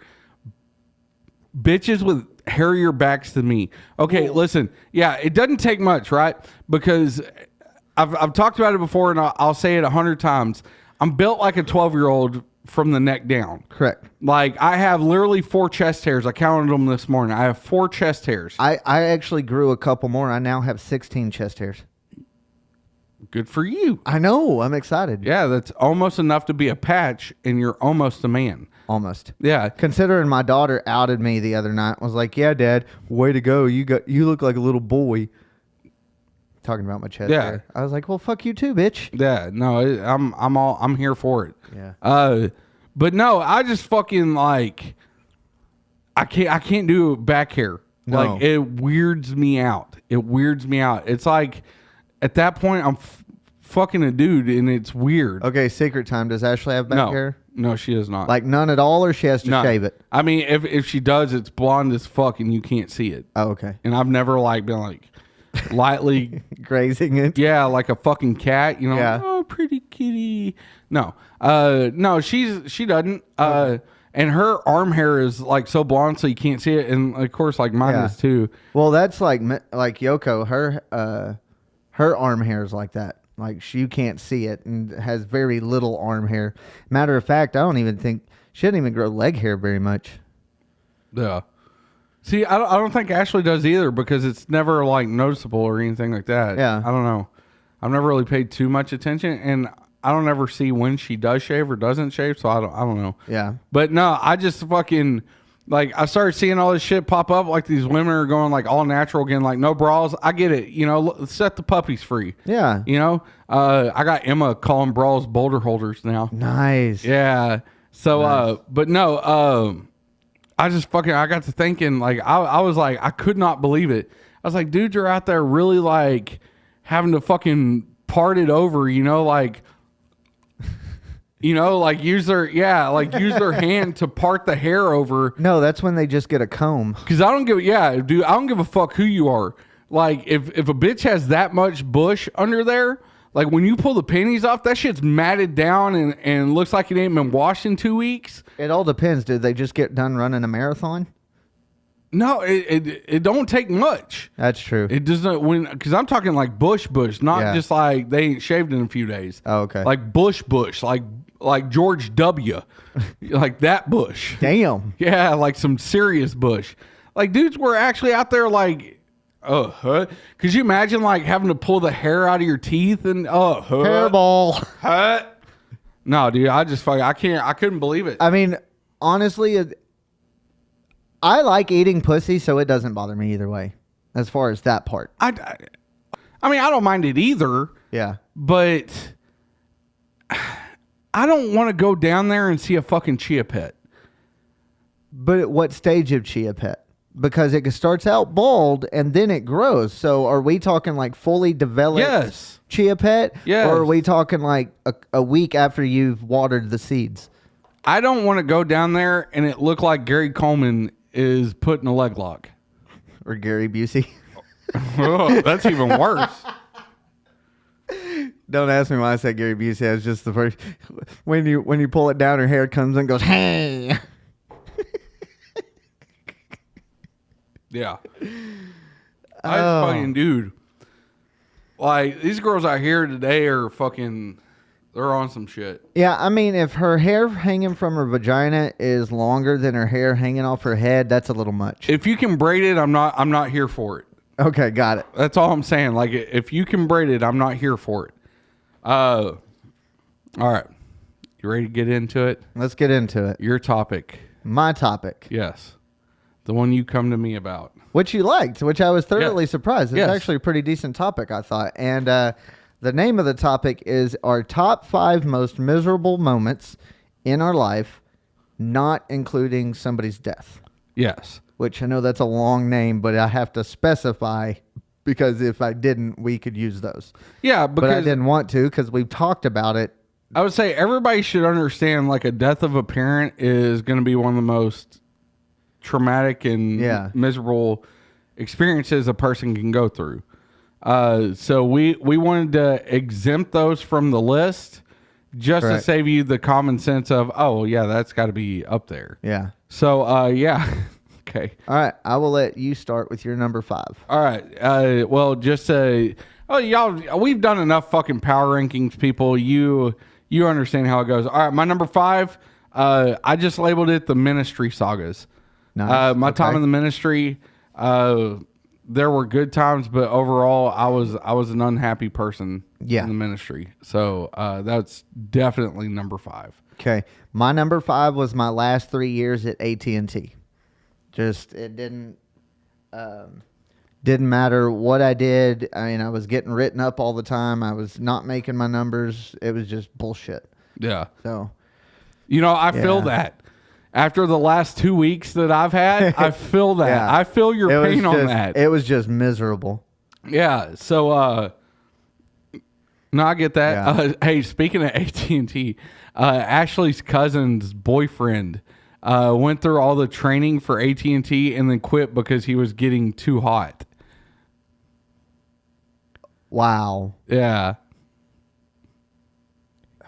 Bitches with hairier backs than me. Okay, listen. Yeah, it doesn't take much, right? Because I've talked about it before, and I'll say it 100 times. I'm built like a 12-year-old from the neck down. Correct. Like I have literally 4 chest hairs. I counted them this morning. I have 4 chest hairs. I actually grew a couple more. I now have 16 chest hairs. Good for you. I know. I'm excited. Yeah, that's almost enough to be a patch, and you're almost a man. Almost. Yeah. Considering my daughter outed me the other night, was like, "Yeah, Dad, way to go. You look like a little boy." Talking about my chest hair. I was like, "Well, fuck you too, bitch." Yeah. No, I'm here for it. Yeah. But no, I just fucking like I can't do back hair. No. Like it weirds me out. It weirds me out. It's like at that point I'm fucking a dude and it's weird. Okay, secret time. Does Ashley have back hair? No, she does not. Like none at all, or she has to shave it? I mean, if she does, it's blonde as fuck and you can't see it. Oh, okay. And I've never like been like lightly grazing it. Yeah, like a fucking cat, you know. Yeah. Oh, pretty kitty. No. No, she doesn't. Okay. And her arm hair is like so blonde so you can't see it, and of course like mine is too. Well, that's like Yoko, her arm hair is like that. Like you can't see it and has very little arm hair. Matter of fact, I don't even think she doesn't even grow leg hair very much. Yeah. See, I don't think Ashley does either because it's never like noticeable or anything like that. Yeah. I don't know. I've never really paid too much attention, and I don't ever see when she does shave or doesn't shave, so I don't know. Yeah. But no, I just fucking like I started seeing all this shit pop up. Like these women are going like all natural again, like no bras. I get it, set the puppies free. Yeah. I got Emma calling bras boulder holders now. Nice. Yeah. So, Nice. but no, I got to thinking, like, I was like, I could not believe it. I was like, dudes are out there really, like, having to fucking part it over, like, use their hand to part the hair over. No, that's when they just get a comb. Because I don't give a fuck who you are. Like, if a bitch has that much bush under there, Like when you pull the panties off, that shit's matted down and looks like it ain't been washed in 2 weeks. It all depends. Did they just get done running a marathon? No, it don't take much. That's true. It doesn't because I'm talking like bush, not just like they ain't shaved in a few days. Oh, okay. Like bush, like George W. Like that bush. Damn. Yeah, like some serious bush. Like dudes were actually out there like, could you imagine like having to pull the hair out of your teeth and hairball? No, dude, I couldn't believe it. I mean, honestly, I like eating pussy, so it doesn't bother me either way. As far as that part, I mean, I don't mind it either. Yeah, but I don't want to go down there and see a fucking chia pet. But at what stage of chia pet? Because it starts out bald and then it grows. So are we talking like fully developed chia pet? Yes. Or are we talking like a week after you've watered the seeds? I don't want to go down there and it look like Gary Coleman is putting a leg lock. Or Gary Busey. Oh, that's even worse. Don't ask me why I said Gary Busey. It's just the first. When you pull it down, her hair comes in and goes, hey. Yeah. I just fucking, dude. Like, these girls out here today are fucking, they're on some shit. Yeah, I mean, if her hair hanging from her vagina is longer than her hair hanging off her head, that's a little much. If you can braid it, I'm not here for it. Okay, got it. That's all I'm saying. Like, if you can braid it, I'm not here for it. All right. You ready to get into it? Let's get into it. Your topic. My topic. Yes. The one you come to me about. Which you liked, which I was thoroughly surprised. It's actually a pretty decent topic, I thought. And the name of the topic is our top 5 most miserable moments in our life, not including somebody's death. Yes. Which I know that's a long name, but I have to specify because if I didn't, we could use those. Yeah, because but I didn't want to because we've talked about it. I would say everybody should understand like a death of a parent is going to be one of the most traumatic and miserable experiences a person can go through. So we wanted to exempt those from the list just to save you the common sense of, oh, yeah, that's got to be up there. Yeah. So, yeah. Okay. All right. I will let you start with your number 5. All right. Well, just y'all, we've done enough fucking power rankings, people. You understand how it goes. All right. My number 5, I just labeled it the ministry sagas. Nice. My time in the ministry, there were good times, but overall, I was an unhappy person in the ministry. So that's definitely number 5. Okay, my number 5 was my last 3 years at AT&T. Just it didn't matter what I did. I mean, I was getting written up all the time. I was not making my numbers. It was just bullshit. Yeah. So, I feel that. After the last 2 weeks that I've had, I feel that. Yeah. I feel your pain on that. It was just miserable. Yeah. So, no, I get that. Yeah. Hey, speaking of AT&T, Ashley's cousin's boyfriend went through all the training for AT&T and then quit because he was getting too hot. Wow. Yeah.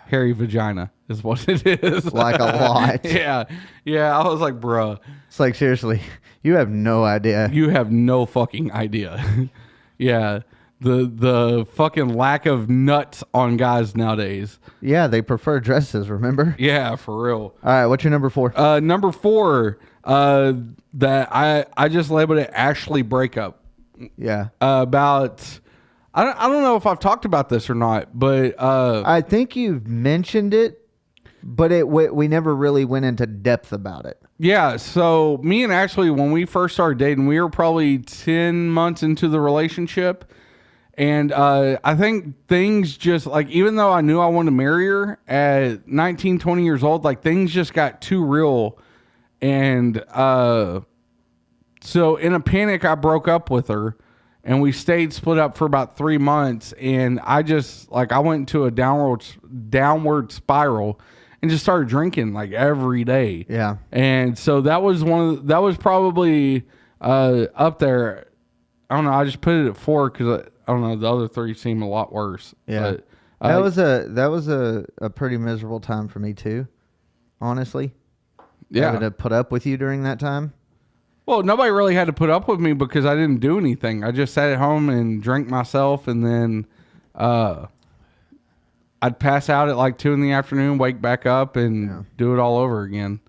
Hairy vagina is what it is. Like a lot. Yeah. I was like, bruh. It's like, seriously, you have no idea. You have no fucking idea. Yeah. The fucking lack of nuts on guys nowadays. Yeah, they prefer dresses, remember? Yeah, for real. All right, what's your number 4? Number 4, that I just labeled it Ashley breakup. Yeah. About... I don't know if I've talked about this or not, but I think you've mentioned it, but we never really went into depth about it. Yeah, so me and Ashley, when we first started dating, we were probably 10 months into the relationship, and I think things just, like, even though I knew I wanted to marry her at 19, 20 years old, like, things just got too real, and so in a panic, I broke up with her. And we stayed split up for about 3 months, and I just I went into a downward spiral, and just started drinking like every day. Yeah. And so that was that was probably up there. I don't know. I just put it at 4 because I don't know, the other 3 seem a lot worse. Yeah. That was a pretty miserable time for me too, honestly. Yeah. Having to put up with you during that time. Well, nobody really had to put up with me because I didn't do anything. I just sat at home and drank myself, and then I'd pass out at like 2 p.m, wake back up, and do it all over again.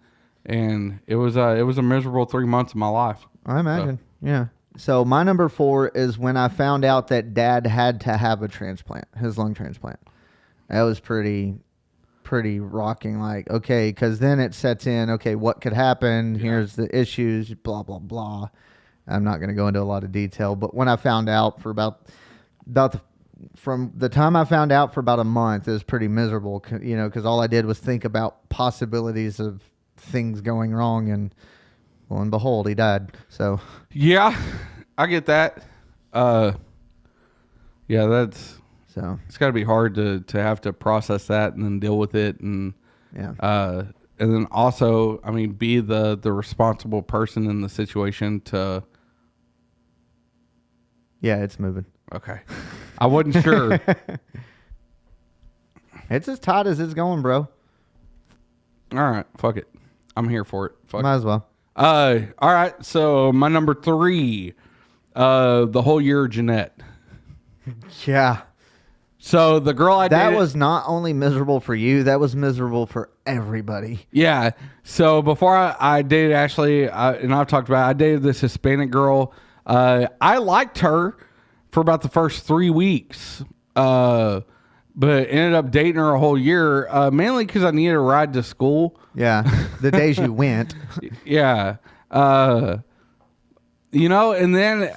And it was a miserable 3 months of my life. I imagine. Yeah. So my number 4 is when I found out that Dad had to have a transplant, his lung transplant. That was pretty rocking. Like, okay, because then it sets in, okay, what could happen? Yeah. Here's the issues, blah, blah, blah. I'm not going to go into a lot of detail, but when I found out from the time I found out for about a month, it was pretty miserable, because all I did was think about possibilities of things going wrong, and lo and behold, he died. So yeah, I get that. Yeah, it's got to be hard to have to process that and then deal with it, and and then also, I mean, be the responsible person in the situation to. Yeah, it's moving. Okay, I wasn't sure. It's as tight as it's going, bro. All right, fuck it. I'm here for it. Fuck Might as well. All right. So my number 3, the whole year, Jeanette. Yeah. So the girl I dated, that was not only miserable for you, that was miserable for everybody. Yeah. So before I dated Ashley, and I've talked about it, I dated this Hispanic girl. I liked her for about the first 3 weeks, but ended up dating her a whole year, mainly because I needed a ride to school. Yeah, the days you went. Yeah. And then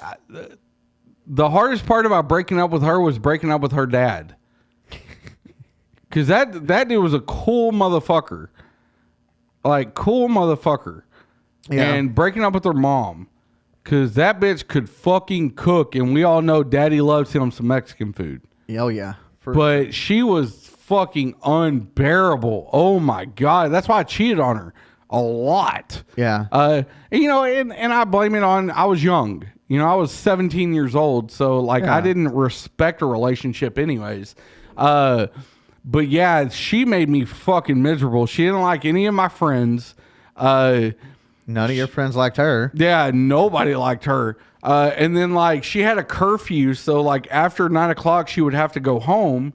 the hardest part about breaking up with her was breaking up with her dad. Because that dude was a cool motherfucker. Like, cool motherfucker. Yeah. And breaking up with her mom. Because that bitch could fucking cook. And we all know daddy loves him some Mexican food. Oh, yeah. But she was fucking unbearable. Oh, my God. That's why I cheated on her a lot. Yeah. And I blame it on, I was young. I was 17 years old, so like I didn't respect a relationship anyways. But yeah, she made me fucking miserable. She didn't like any of my friends. None of your friends liked her. Yeah, nobody liked her. And then like she had a curfew, so like after 9 o'clock she would have to go home.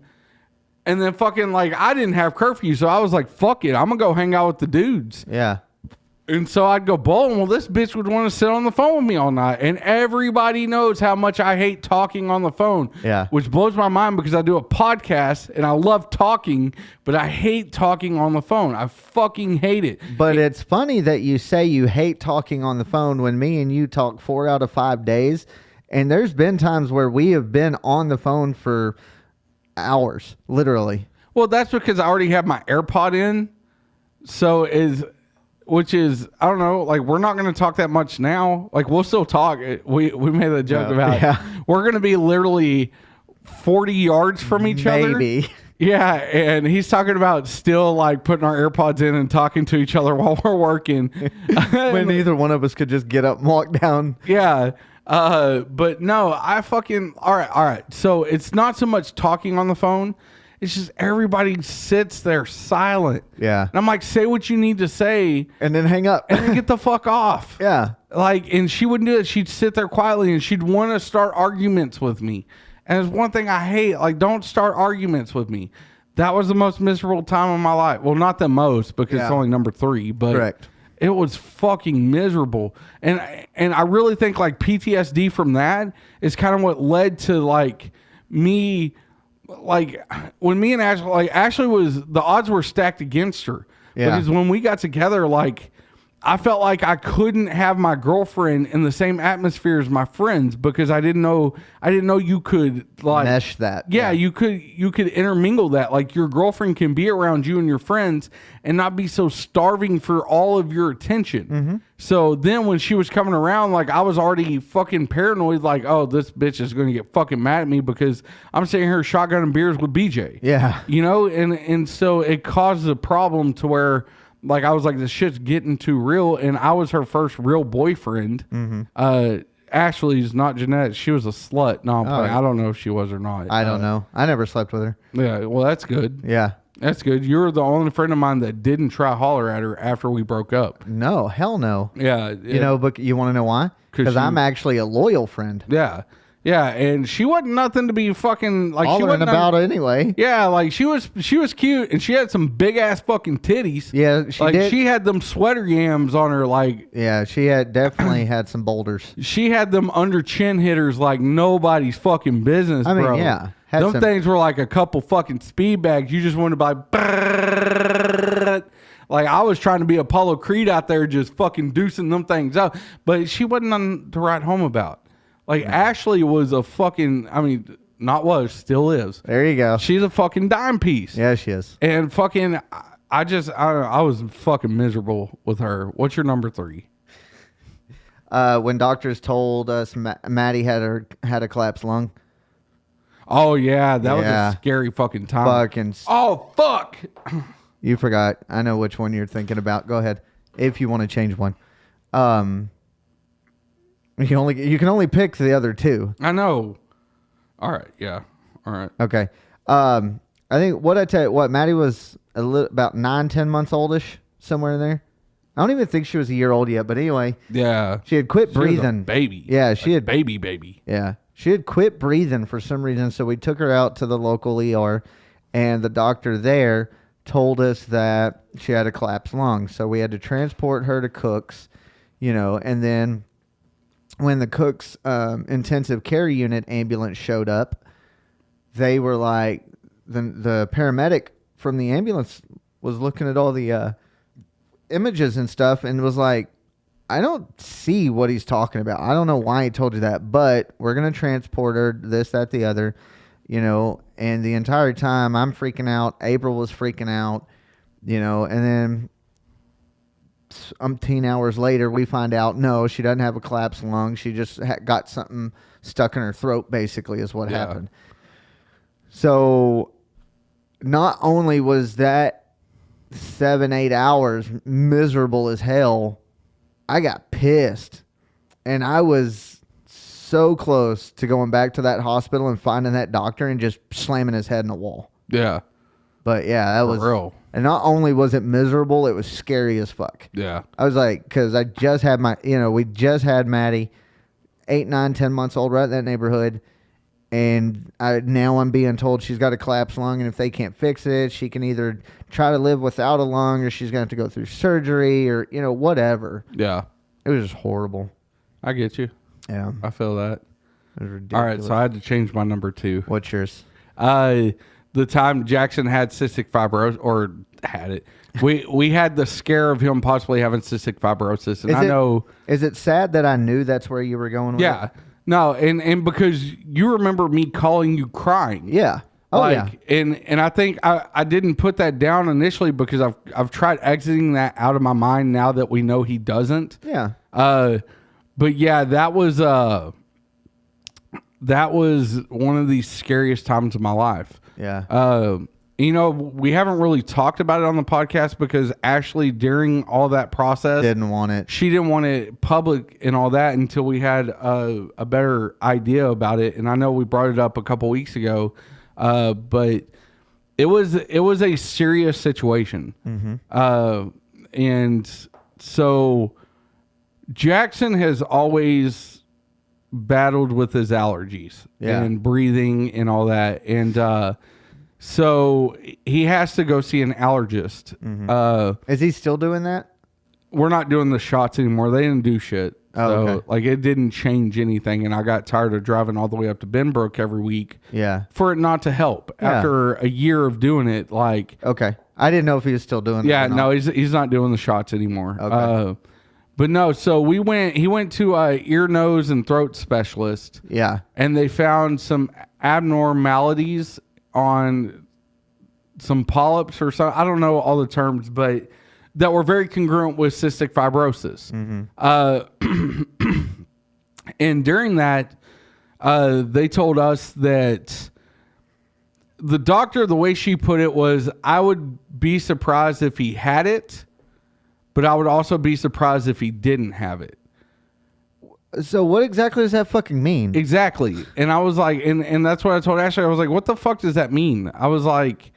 And then fucking like I didn't have curfew, so I was like, fuck it, I'm gonna go hang out with the dudes. Yeah. And so I'd go bowling. Well, this bitch would want to sit on the phone with me all night. And everybody knows how much I hate talking on the phone. Yeah. Which blows my mind because I do a podcast and I love talking, but I hate talking on the phone. I fucking hate it. But it's funny that you say you hate talking on the phone when me and you talk 4 out of 5 days. And there's been times where we have been on the phone for hours, literally. Well, that's because I already have my AirPod in. Which is, I don't know, like, we're not going to talk that much now. Like, we'll still talk. We made a joke about it. We're going to be literally 40 yards from each other. Maybe. Yeah, and he's talking about still, like, putting our AirPods in and talking to each other while we're working. When neither one of us could just get up and walk down. Yeah. But no, I fucking, all right. So it's not so much talking on the phone. It's just everybody sits there silent. Yeah. And I'm like, say what you need to say. And then hang up. And then get the fuck off. Yeah. Like, and she wouldn't do it. She'd sit there quietly and she'd want to start arguments with me. And it's one thing I hate. Like, don't start arguments with me. That was the most miserable time of my life. Well, not the most because it's only number 3. But correct. It was fucking miserable. And I really think, like, PTSD from that is kind of what led to, like, me... Like when me and Ashley was, the odds were stacked against her. Yeah. Because when we got together, like I felt like I couldn't have my girlfriend in the same atmosphere as my friends because I didn't know you could like mesh that. Yeah, you could intermingle that. Like your girlfriend can be around you and your friends and not be so starving for all of your attention. Mm-hmm. So then when she was coming around, like I was already fucking paranoid, like, oh, this bitch is gonna get fucking mad at me because I'm sitting here shotgunning beers with BJ. Yeah. And so it caused a problem to where like I was like, this shit's getting too real, and I was her first real boyfriend. Mm-hmm. Ashley's, not Jeanette. She was a slut. No, I'm playing. I don't know if she was or not. I don't know. I never slept with her. Yeah, well, that's good. Yeah. That's good. You're the only friend of mine that didn't try holler at her after we broke up. No, hell no. Yeah. You know, but you want to know why? Because I'm actually a loyal friend. Yeah. Yeah, and she wasn't nothing to be fucking like hollering she wasn't about it anyway. Yeah, like she was cute and she had some big ass fucking titties. Yeah, she did. She had them sweater yams on her like. Yeah, she had definitely had some boulders. She had them under chin hitters like nobody's fucking business, I mean, bro. yeah. Them things were like a couple fucking speed bags. You just wanted to buy. Like I was trying to be Apollo Creed out there just fucking deucing them things up. But she wasn't on to write home about. Like Ashley was a fucking, I mean, not was, still is. There you go. She's a fucking dime piece. Yeah, she is. And fucking, I was fucking miserable with her. What's your number 3? When doctors told us Maddie had a collapsed lung. Oh yeah, that was a scary fucking time. Oh fuck. You forgot. I know which one you're thinking about. Go ahead, if you want to change one. You can only pick the other 2. I know. All right. Yeah. All right. Okay. I think Maddie was about 9-10 months oldish, somewhere in there. I don't even think she was a year old yet, but anyway. Yeah. She had quit breathing. Baby. Yeah, she had baby. Yeah. She had quit breathing for some reason, so we took her out to the local ER, and the doctor there told us that she had a collapsed lung. So we had to transport her to Cook's, and then when the Cook's intensive care unit ambulance showed up, they were like, the paramedic from the ambulance was looking at all the images and stuff and was like, I don't see what he's talking about. I don't know why he told you that, but we're going to transport her, this, that, the other, and the entire time I'm freaking out. April was freaking out, and then umpteen hours later, we find out, no, she doesn't have a collapsed lung. She just got something stuck in her throat, basically, is what happened. So not only was that 7-8 hours miserable as hell, I got pissed. And I was so close to going back to that hospital and finding that doctor and just slamming his head in the wall. Yeah. But yeah, that was real. And not only was it miserable, it was scary as fuck. Yeah. I was like, because I just had we just had Maddie, 8, 9, 10 months old, right in that neighborhood. And now I'm being told she's got a collapsed lung, and if they can't fix it, she can either try to live without a lung, or she's going to have to go through surgery, or, whatever. Yeah. It was just horrible. I get you. Yeah. I feel that. It was ridiculous. All right, so I had to change my number 2. What's yours? The time Jackson had cystic fibrosis, or had it. We had the scare of him possibly having cystic fibrosis, and Is it sad that I knew that's where you were going with it? No, and because you remember me calling you crying. Yeah. Oh, yeah. And I think I didn't put that down initially because I've tried exiting that out of my mind now that we know he doesn't. Yeah. But yeah, that was one of the scariest times of my life. Yeah. We haven't really talked about it on the podcast because Ashley, during all that process, didn't want it. She didn't want it public and all that until we had a better idea about it. And I know we brought it up a couple weeks ago, but it was a serious situation. Mm-hmm. And so Jackson has always battled with his allergies and breathing and all that. And so he has to go see an allergist. Mm-hmm. Is he still doing that? We're not doing the shots anymore. They didn't do shit. Oh, okay. Like, it didn't change anything. And I got tired of driving all the way up to Benbrook every week. Yeah. For it not to help. After a year of doing it, like... Okay. I didn't know if he was still doing it. Yeah, no, he's not doing the shots anymore. Okay. But no, so he went to a ear, nose, and throat specialist. Yeah. And they found some abnormalities on some polyps or something. I don't know all the terms, but that were very congruent with cystic fibrosis. Mm-hmm. And during that, they told us that the doctor, the way she put it was, I would be surprised if he had it, but I would also be surprised if he didn't have it. So what exactly does that fucking mean? Exactly. And I was like, and that's what I told Ashley. I was like, what the fuck does that mean? I was like,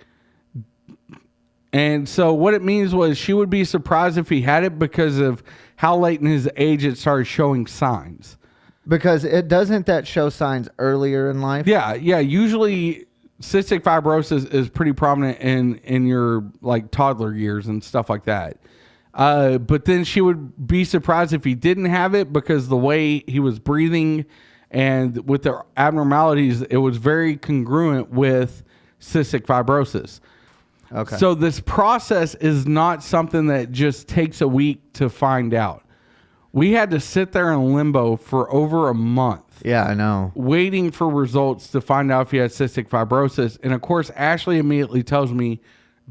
and so what it means was she would be surprised if he had it because of how late in his age it started showing signs. Because it doesn't that show signs earlier in life? Yeah. Usually cystic fibrosis is pretty prominent in your like toddler years and stuff like that. But then she would be surprised if he didn't have it because the way he was breathing and with the abnormalities, it was very congruent with cystic fibrosis. Okay. So this process is not something that just takes a week to find out. We had to sit there in limbo for over a month. Yeah, I know. Waiting for results to find out if he had cystic fibrosis. And of course, Ashley immediately tells me,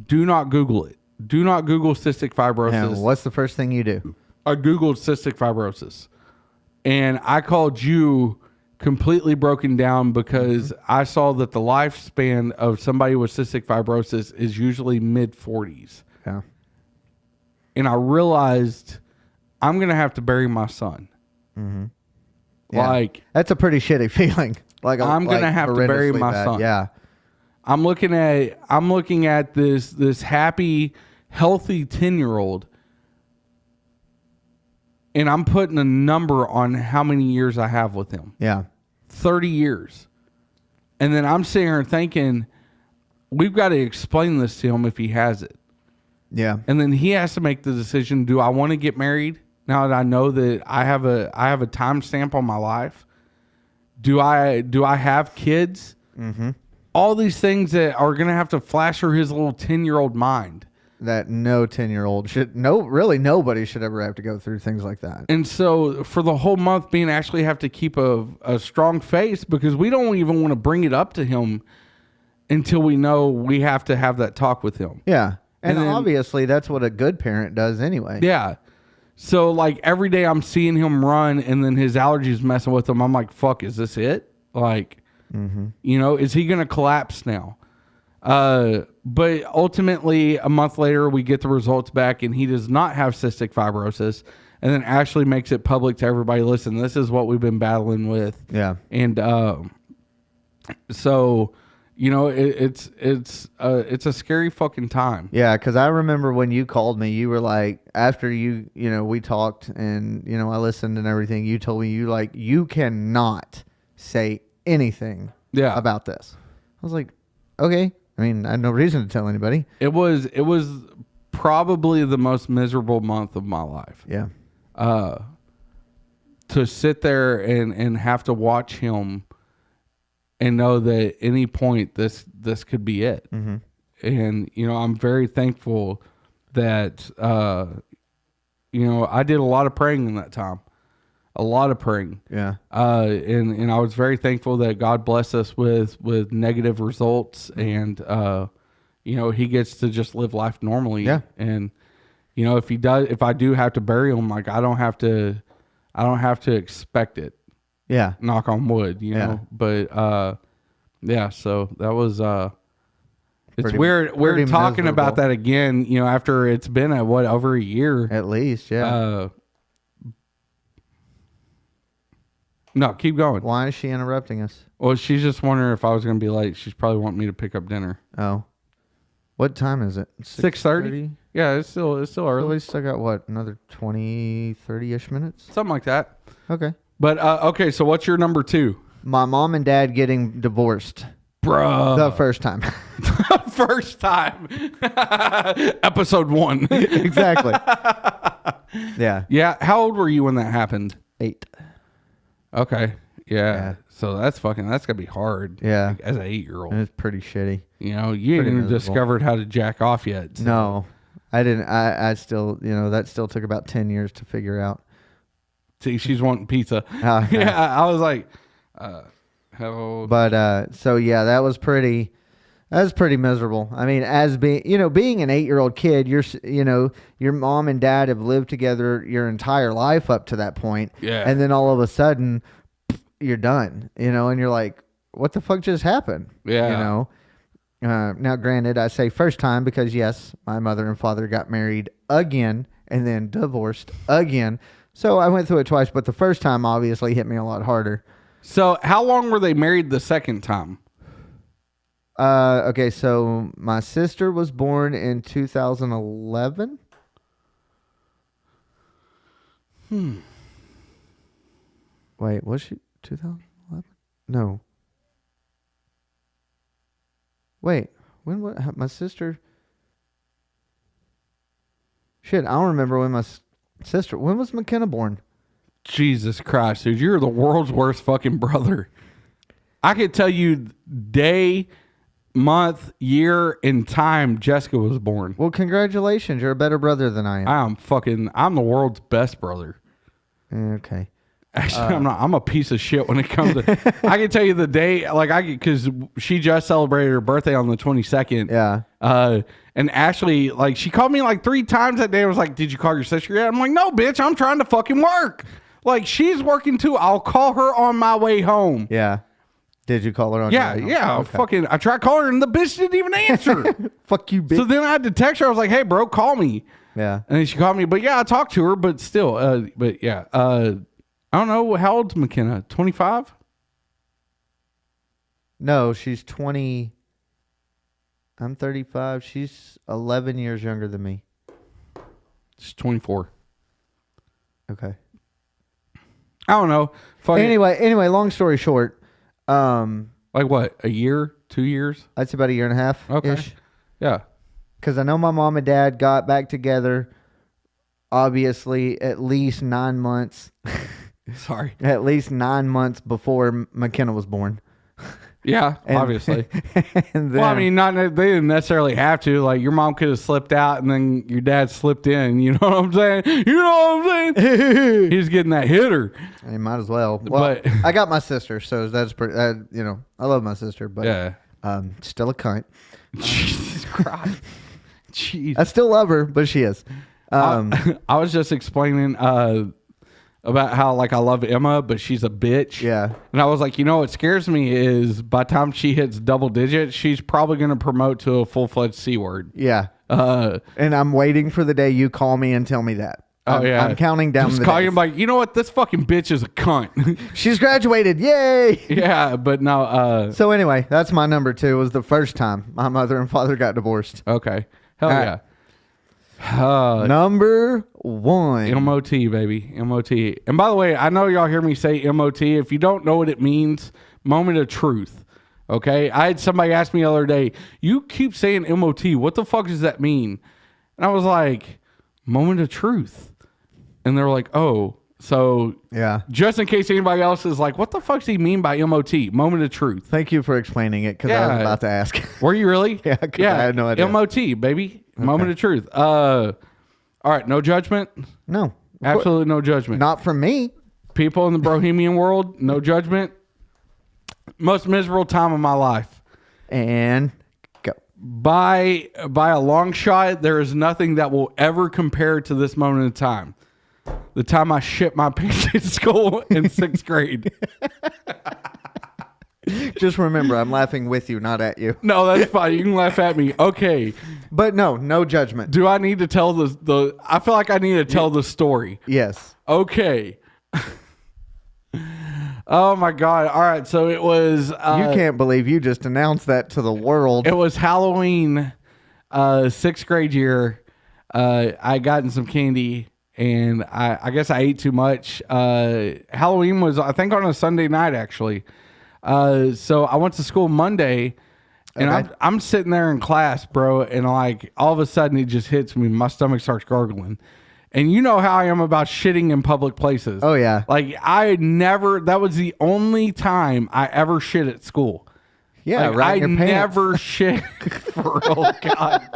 do not Google it. Do not Google cystic fibrosis. Yeah, what's the first thing you do? I Googled cystic fibrosis. And I called you completely broken down because I saw that the lifespan of somebody with cystic fibrosis is usually mid-40s. Yeah. And I realized I'm going to have to bury my son. Mm-hmm. Yeah. Like, that's a pretty shitty feeling. I'm going to have to bury my son. Yeah. I'm looking at this happy, healthy 10-year-old, and I'm putting a number on how many years I have with him. Yeah. 30 years. And then I'm sitting here thinking, we've got to explain this to him if he has it. Yeah. And then he has to make the decision, do I want to get married now that I know that I have a timestamp on my life? Do I have kids? Mm-hmm. All these things that are going to have to flash through his little 10-year-old mind. That no 10-year-old should, really nobody should ever have to go through things like that. And so for the whole month, me and Ashley have to keep a strong face because we don't even want to bring it up to him until we know we have to have that talk with him. Yeah. And then, obviously that's what a good parent does anyway. Yeah. So like every day I'm seeing him run and then his allergies messing with him. I'm like, fuck, is this it? Like, you know, is he going to collapse now? But ultimately, a month later, we get the results back, and he does not have cystic fibrosis. And then Ashley makes it public to everybody. Listen, this is what we've been battling with. Yeah. And so, you know, it's a scary fucking time. Yeah, because I remember when you called me, you were like, after we talked and I listened and everything. You told me you cannot say anything. Yeah. About this. I was like, okay. I mean, I had no reason to tell anybody. It was probably the most miserable month of my life. Yeah. To sit there and have to watch him and know that at any point this could be it. Mm-hmm. And, I'm very thankful that, I did a lot of praying in that time. A lot of praying. Yeah. And I was very thankful that God blessed us with negative results and, he gets to just live life normally. Yeah. And, if I do have to bury him, like I don't have to expect it. Yeah. Knock on wood, know, but, yeah, so that was, it's we're talking about that again, after it's been over a year at least. Yeah. No, keep going. Why is she interrupting us? Well, she's just wondering if I was going to be late. She's probably wanting me to pick up dinner. Oh. What time is it? 6:30? Yeah, it's still early. So we still got what? Another 20, 30-ish minutes? Something like that. Okay. But, okay, so what's your number 2? My mom and dad getting divorced. Bruh. The first time. First time. Episode 1. Exactly. Yeah. Yeah. How old were you when that happened? 8. Okay. Yeah. So that's gonna be hard. Yeah. Like, as an 8-year-old. It's pretty shitty. You ain't even discovered how to jack off yet. So. No. I didn't. I still, that still took about 10 years to figure out. See, she's wanting pizza. Yeah. I was like, how old? But, so yeah, that was pretty miserable. I mean, as being an 8-year-old kid, your mom and dad have lived together your entire life up to that point. Yeah. And then all of a sudden you're done, and you're like, what the fuck just happened? Yeah. Now granted, I say first time because yes, my mother and father got married again and then divorced again. So I went through it twice, but the first time obviously hit me a lot harder. So how long were they married the second time? Okay, so my sister was born in 2011. Wait, was she 2011? No. Wait, when was my sister? Shit, I don't remember when my sister. When was McKenna born? Jesus Christ, dude, you're the world's worst fucking brother. I could tell you day, month, year, and time Jessica was born. Well, congratulations. You're a better brother than I am. I'm the world's best brother. Okay. Actually, I'm not. I'm a piece of shit when it comes to. I can tell you the day, because she just celebrated her birthday on the 22nd. Yeah. And Ashley, she called me 3 times that day. I was like, "Did you call your sister yet?" I'm like, "No, bitch. I'm trying to fucking work. She's working too. I'll call her on my way home." Yeah. Did you call her on? Yeah, yeah. Okay. I tried calling her and the bitch didn't even answer. Fuck you, bitch. So then I had to text her. I was like, "Hey, bro, call me." Yeah. And then she called me. But yeah, I talked to her. But still, but yeah. I don't know. How old's McKenna? 25? No, she's 20. I'm 35. She's 11 years younger than me. She's 24. Okay. I don't know. Anyway, long story short. What? A year? 2 years? That's about a year and a half. Okay. Yeah. Because I know my mom and dad got back together, obviously, at least 9 months. Sorry. At least 9 months before McKenna was born. Yeah, obviously. And then, well, I mean, they didn't necessarily have to. Your mom could have slipped out and then your dad slipped in. You know what I'm saying? You know what I'm saying? He's getting that hitter. He might as well. Well, but I got my sister, so that's pretty. I love my sister, but yeah, still a cunt. Jesus Christ. Jeez. I still love her, but she is. I was just explaining about how I love Emma, but she's a bitch. Yeah. And I was like, what scares me is by the time she hits double digits, she's probably going to promote to a full-fledged C word. Yeah. And I'm waiting for the day you call me and tell me that. Yeah. I'm counting down just the call days. you like, you know what? This fucking bitch is a cunt. She's graduated. Yay. Yeah, but no. So anyway, that's my number 2. It was the first time my mother and father got divorced. Okay. Hell All yeah. right. Number 1. MOT, baby. MOT. And by the way, I know y'all hear me say MOT. If you don't know what it means, moment of truth. Okay? I had somebody ask me the other day, you keep saying MOT. What the fuck does that mean? And I was like, moment of truth. And they're like, oh. So yeah, just in case anybody else is like, what the fuck does he mean by MOT? Moment of truth. Thank you for explaining it, because I was about to ask. Were you really? Yeah, I had no idea. MOT, baby. Okay. Moment of truth. All right, no judgment? No. Absolutely no judgment. Not from me. People in the bohemian world, no judgment. Most miserable time of my life. And go. By a long shot, there is nothing that will ever compare to this moment in time. The time I shit my pants in school in 6th grade. Just remember, I'm laughing with you, not at you. No, that's fine. You can laugh at me. Okay. But no judgment. Do I need to tell the I feel like I need to tell the story. Yes. Okay. Oh my God. All right. So it was you can't believe you just announced that to the world. It was Halloween, 6th grade year. I gotten some candy and I guess I ate too much. Halloween was, I think, on a Sunday night actually. So I went to school Monday and okay. I'm sitting there in class, bro. And all of a sudden it just hits me. My stomach starts gargling. And you know how I am about shitting in public places. Oh yeah. That was the only time I ever shit at school. Yeah, right in your never shit for real. God.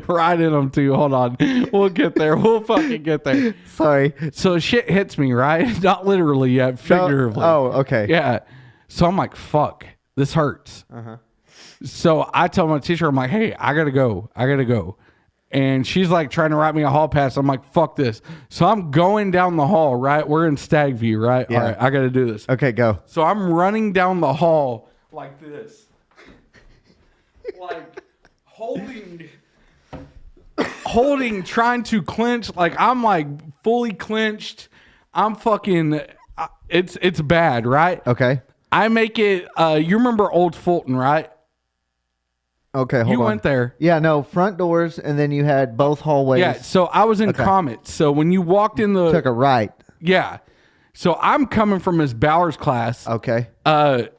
Right in them too. Hold on. We'll get there. We'll fucking get there. Sorry. So shit hits me, right? Not literally yet, figuratively. No. Oh, okay. Yeah. So I'm like, fuck, this hurts. Uh-huh. So I tell my teacher, I'm like, hey, I gotta go. And she's like trying to write me a hall pass. I'm like, fuck this. So I'm going down the hall, right? We're in Stagview, right? Yeah. All right, I got to do this. Okay, go. So I'm running down the hall like this. Like holding, trying to clench. Like I'm like fully clenched. I'm fucking. It's bad, right? Okay. I make it. You remember Old Fulton, right? Okay, hold on. You went there. Yeah, no, front doors, and then you had both hallways. Yeah, so I was in Comet. So when you walked in the... Took a right. Yeah. So I'm coming from Miss Bauer's class. Okay. And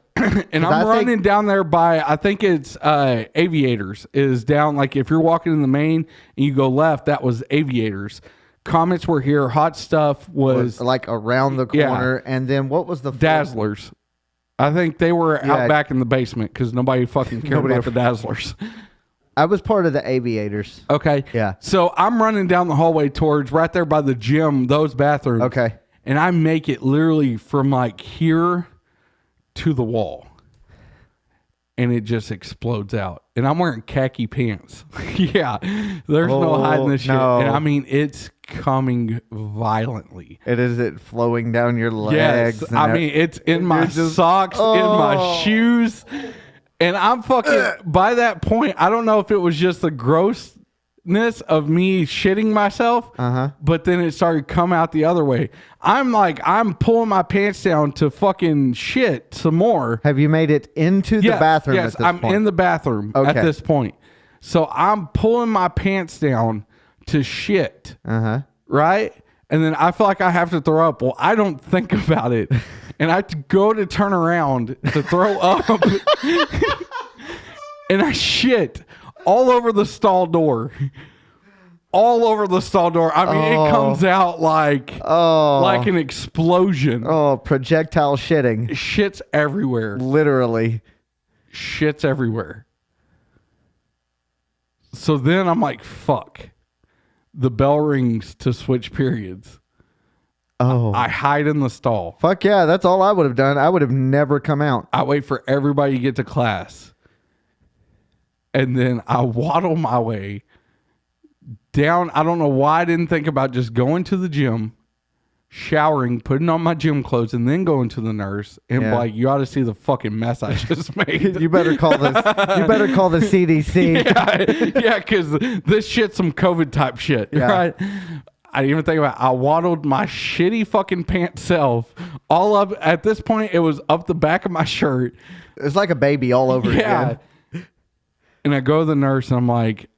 I'm running down there by, I think it's Aviators is down. Like if you're walking in the main and you go left, that was Aviators. Comets were here. Hot Stuff was... like around the corner. Yeah. And then what was the... Dazzlers. I think they were out back in the basement because nobody fucking cared about the Dazzlers. I was part of the Aviators. Okay. Yeah. So I'm running down the hallway towards right there by the gym, those bathrooms. Okay. And I make it literally from like here to the wall. And it just explodes out. And I'm wearing khaki pants. Yeah. There's no hiding this shit. And I mean, it's coming violently. Is it flowing down your legs? Yes. I mean, it's in my socks, in my shoes. And I'm fucking, by that point, I don't know if it was just the grossness of me shitting myself, but then it started to come out the other way. I'm pulling my pants down to fucking shit some more. Have you made it into the bathroom yes, at this I'm point? in the bathroom at this point. So I'm pulling my pants down to shit. Right? And then I feel like I have to throw up. Well, I don't think about it. And I go to turn around to throw up. And I shit all over the stall door. All over the stall door. I mean, it comes out like an explosion. Oh, projectile shitting. Shit's everywhere. Literally. Shit's everywhere. So then I'm like, fuck. The bell rings to switch periods. Oh. I hide in the stall. Fuck yeah, that's all I would have done. I would have never come out. I wait for everybody to get to class. And then I waddle my way down. I don't know why I didn't think about just going to the gym, showering, putting on my gym clothes, and then going to the nurse and like, you ought to see the fucking mess I just made. You better call this. You better call the CDC. Yeah, because this shit's some COVID type shit. Yeah. Right? I didn't even think about it. I waddled my shitty fucking pants self all up. At this point, it was up the back of my shirt. It's like a baby all over again. And I go to the nurse and I'm like,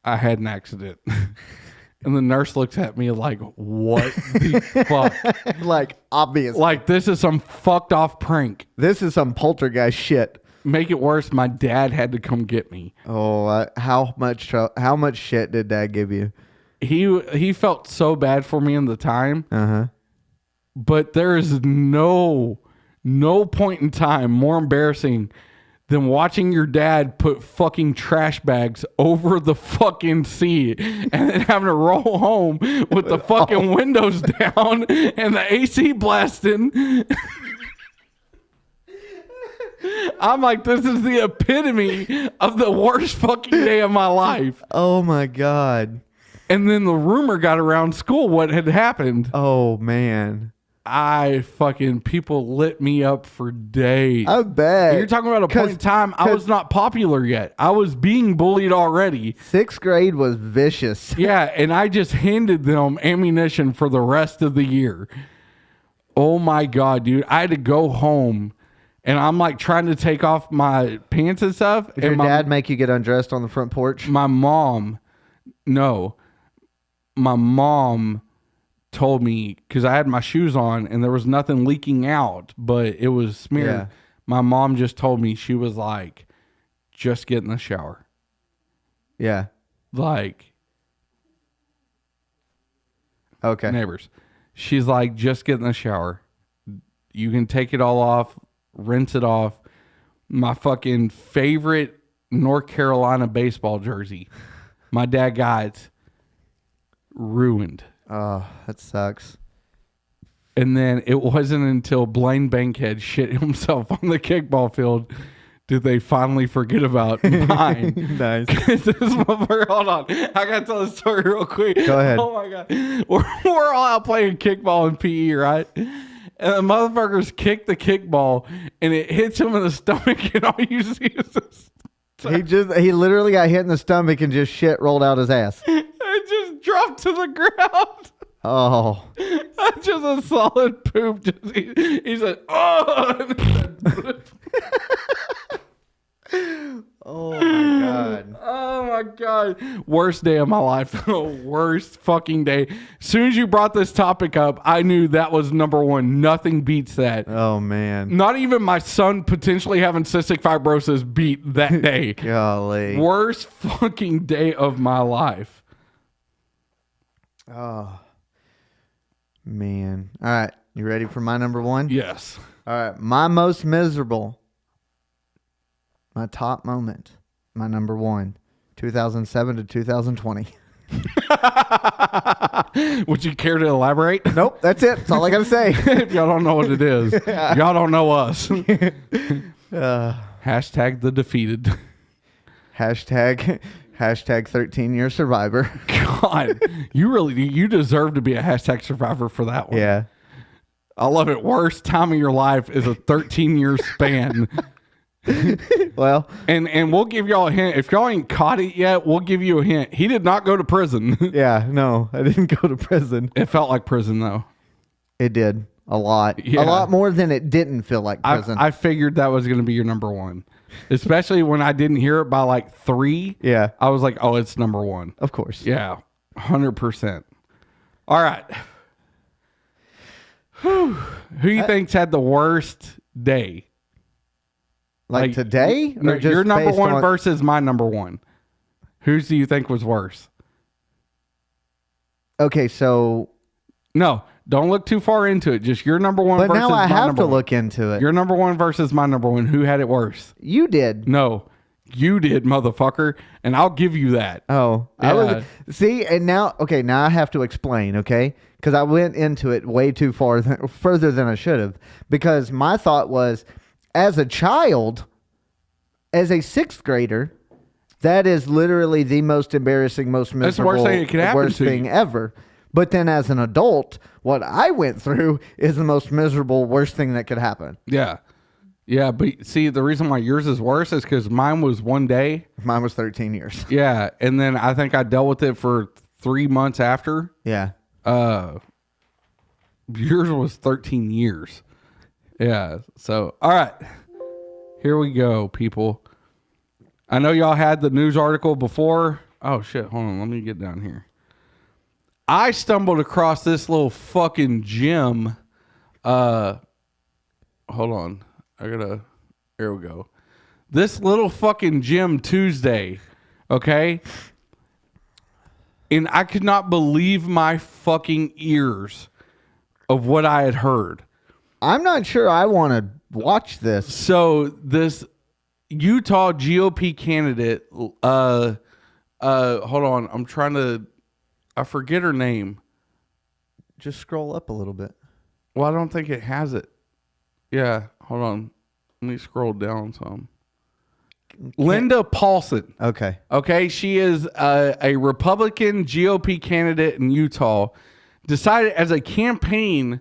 I had an accident. And the nurse looks at me like, what the fuck? Like, obvious. Like, this is some fucked off prank. This is some poltergeist shit. Make it worse, my dad had to come get me. Oh, how much shit did Dad give you? He felt so bad for me in the time. But there is no point in time more embarrassing than watching your dad put fucking trash bags over the fucking seat and then having to roll home with the fucking windows down and the AC blasting. I'm like, this is the epitome of the worst fucking day of my life. Oh my God. And then the rumor got around school what had happened. Oh man. People lit me up for days. I bet. You're talking about a point in time I was not popular yet. I was being bullied already. 6th grade was vicious. Yeah, and I just handed them ammunition for the rest of the year. Oh my God, dude. I had to go home and I'm like trying to take off my pants and stuff. Did your dad make you get undressed on the front porch? My mom told me, because I had my shoes on and there was nothing leaking out, but it was smeared. Yeah. My mom just told me, she was like, just get in the shower. Yeah. Like, okay. Neighbors. She's like, just get in the shower. You can take it all off, rinse it off. My fucking favorite North Carolina baseball jersey, my dad got it, ruined. Oh, that sucks. And then it wasn't until Blaine Bankhead shit himself on the kickball field did they finally forget about mine. Nice. Hold on. I got to tell the story real quick. Go ahead. Oh, my God. We're all out playing kickball in PE, right? And the motherfuckers kick the kickball, and it hits him in the stomach, and all you see is this. He literally got hit in the stomach and just shit rolled out his ass. It just dropped to the ground. Oh. Just a solid poop. He said, oh. Oh my God. Oh my God. Worst day of my life. Worst fucking day. As soon as you brought this topic up, I knew that was number one. Nothing beats that. Oh man. Not even my son potentially having cystic fibrosis beat that day. Golly. Worst fucking day of my life. Oh. Man. All right. You ready for my number one? Yes. All right. My most miserable. My top moment. My number one. 2007 to 2020. Would you care to elaborate? Nope. That's it. That's all I got to say. If y'all don't know what it is, y'all don't know us. Hashtag the defeated. Hashtag 13-year survivor. God, you deserve to be a hashtag survivor for that one. Yeah. I love it. Worst time of your life is a 13-year span. Well, and we'll give y'all a hint. If y'all ain't caught it yet, we'll give you a hint. He did not go to prison. Yeah, no, I didn't go to prison. It felt like prison though. It did a lot. Yeah. A lot more than it didn't feel like prison. I figured that was going to be your number one, especially when I didn't hear it by like 3. Yeah, I was like, oh, it's number one. Of course. Yeah, 100%. All right. Who you think's had the worst day? Like today? No, Or just your number based one on- versus my number one. Whose do you think was worse? Okay, so No, don't look too far into it. Just your number one but versus now I my have number to one. look into it. Your number one versus my number one. Who had it worse? You did. No, you did, motherfucker. And I'll give you that. Oh, Yeah. I was see, and now now I have to explain, okay? Because I went into it way too further than I should have. Because my thought was, as a child, as a 6th grader, that is literally the most embarrassing, most miserable, That's the worst thing that could happen worst to thing you. ever. But then, as an adult, what I went through is the most miserable, worst thing that could happen. Yeah. Yeah, but see, the reason why yours is worse is because mine was one day. Mine was 13 years. Yeah, and then I think I dealt with it for 3 months after. Yeah. Yours was 13 years. Yeah. So, all right. Here we go, people. I know y'all had the news article before. Oh, shit. Hold on. Let me get down here. I stumbled across this little fucking gym. Hold on. Here we go. This little fucking gym Tuesday. Okay. And I could not believe my fucking ears of what I had heard. I'm not sure I want to watch this. So this Utah GOP candidate, hold on, I forget her name. Just scroll up a little bit. Well, I don't think it has it. Yeah, hold on. Let me scroll down some. Linda Paulson. Okay. Okay, she is a Republican GOP candidate in Utah. Decided as a campaign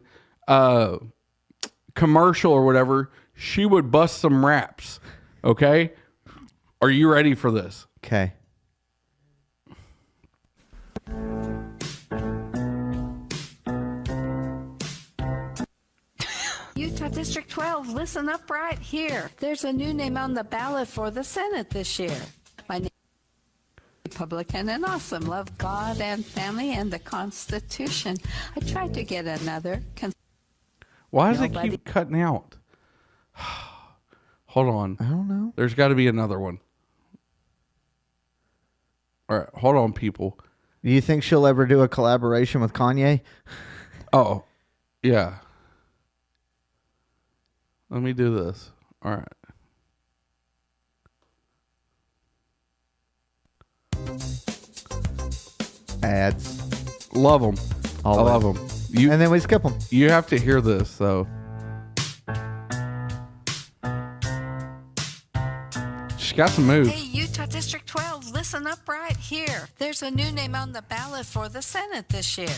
commercial or whatever, she would bust some raps. Okay? Are you ready for this? Okay. Utah District 12, listen up right here. There's a new name on the ballot for the Senate this year. My name is Republican and awesome. Love God and family and the Constitution. I tried to get another. Why does it keep cutting out? Hold on. I don't know. There's got to be another one. All right, hold on, people. Do you think she'll ever do a collaboration with Kanye? Oh, yeah. Let me do this. All right. Ads. Love them. I love them. And then we skip them. You have to hear this, though. She's got some moves. Hey, Utah District 12, listen up right here. There's a new name on the ballot for the Senate this year.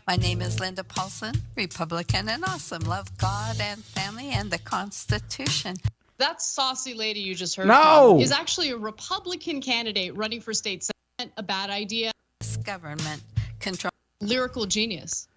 My name is Linda Paulson, Republican and awesome. Love God and family and the Constitution. That saucy lady you just heard No! is actually a Republican candidate running for state senate. A bad idea. Government control. lyrical genius.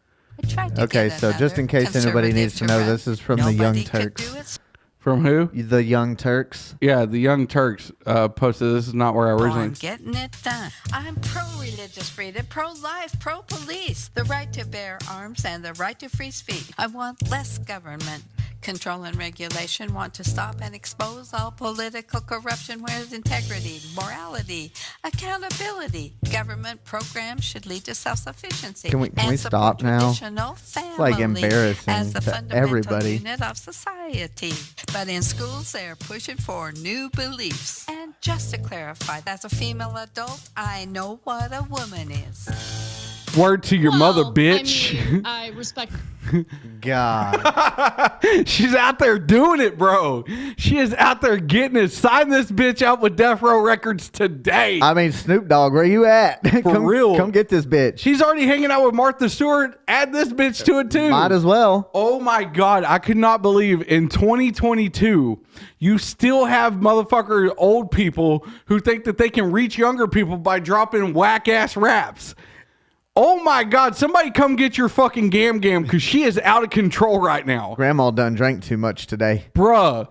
Okay, so just in case anybody needs to know, this is from the Young Turks. From who? The Young Turks. Yeah, the Young Turks posted. This is not where I originally. I'm getting it done. I'm pro-religious freedom, pro-life, pro-police, the right to bear arms and the right to free speech. I want less government control and regulation. Want to stop and expose all political corruption. Where's integrity, morality, accountability? Government programs should lead to self-sufficiency. Can we stop now? It's like embarrassing as the to fundamental everybody. unit of society. But in schools, they're pushing for new beliefs. And just to clarify, as a female adult, I know what a woman is. Word to your mother, bitch. I mean, I respect. God. She's out there doing it, bro. She is out there getting it. Sign this bitch up with Death Row Records today. I mean, Snoop Dogg, where you at? For real. Come get this bitch. She's already hanging out with Martha Stewart. Add this bitch to it, too. Might as well. Oh, my God. I could not believe in 2022, you still have motherfucker old people who think that they can reach younger people by dropping whack-ass raps. Oh my God, somebody come get your fucking Gam Gam because she is out of control right now. Grandma done drank too much today. Bruh.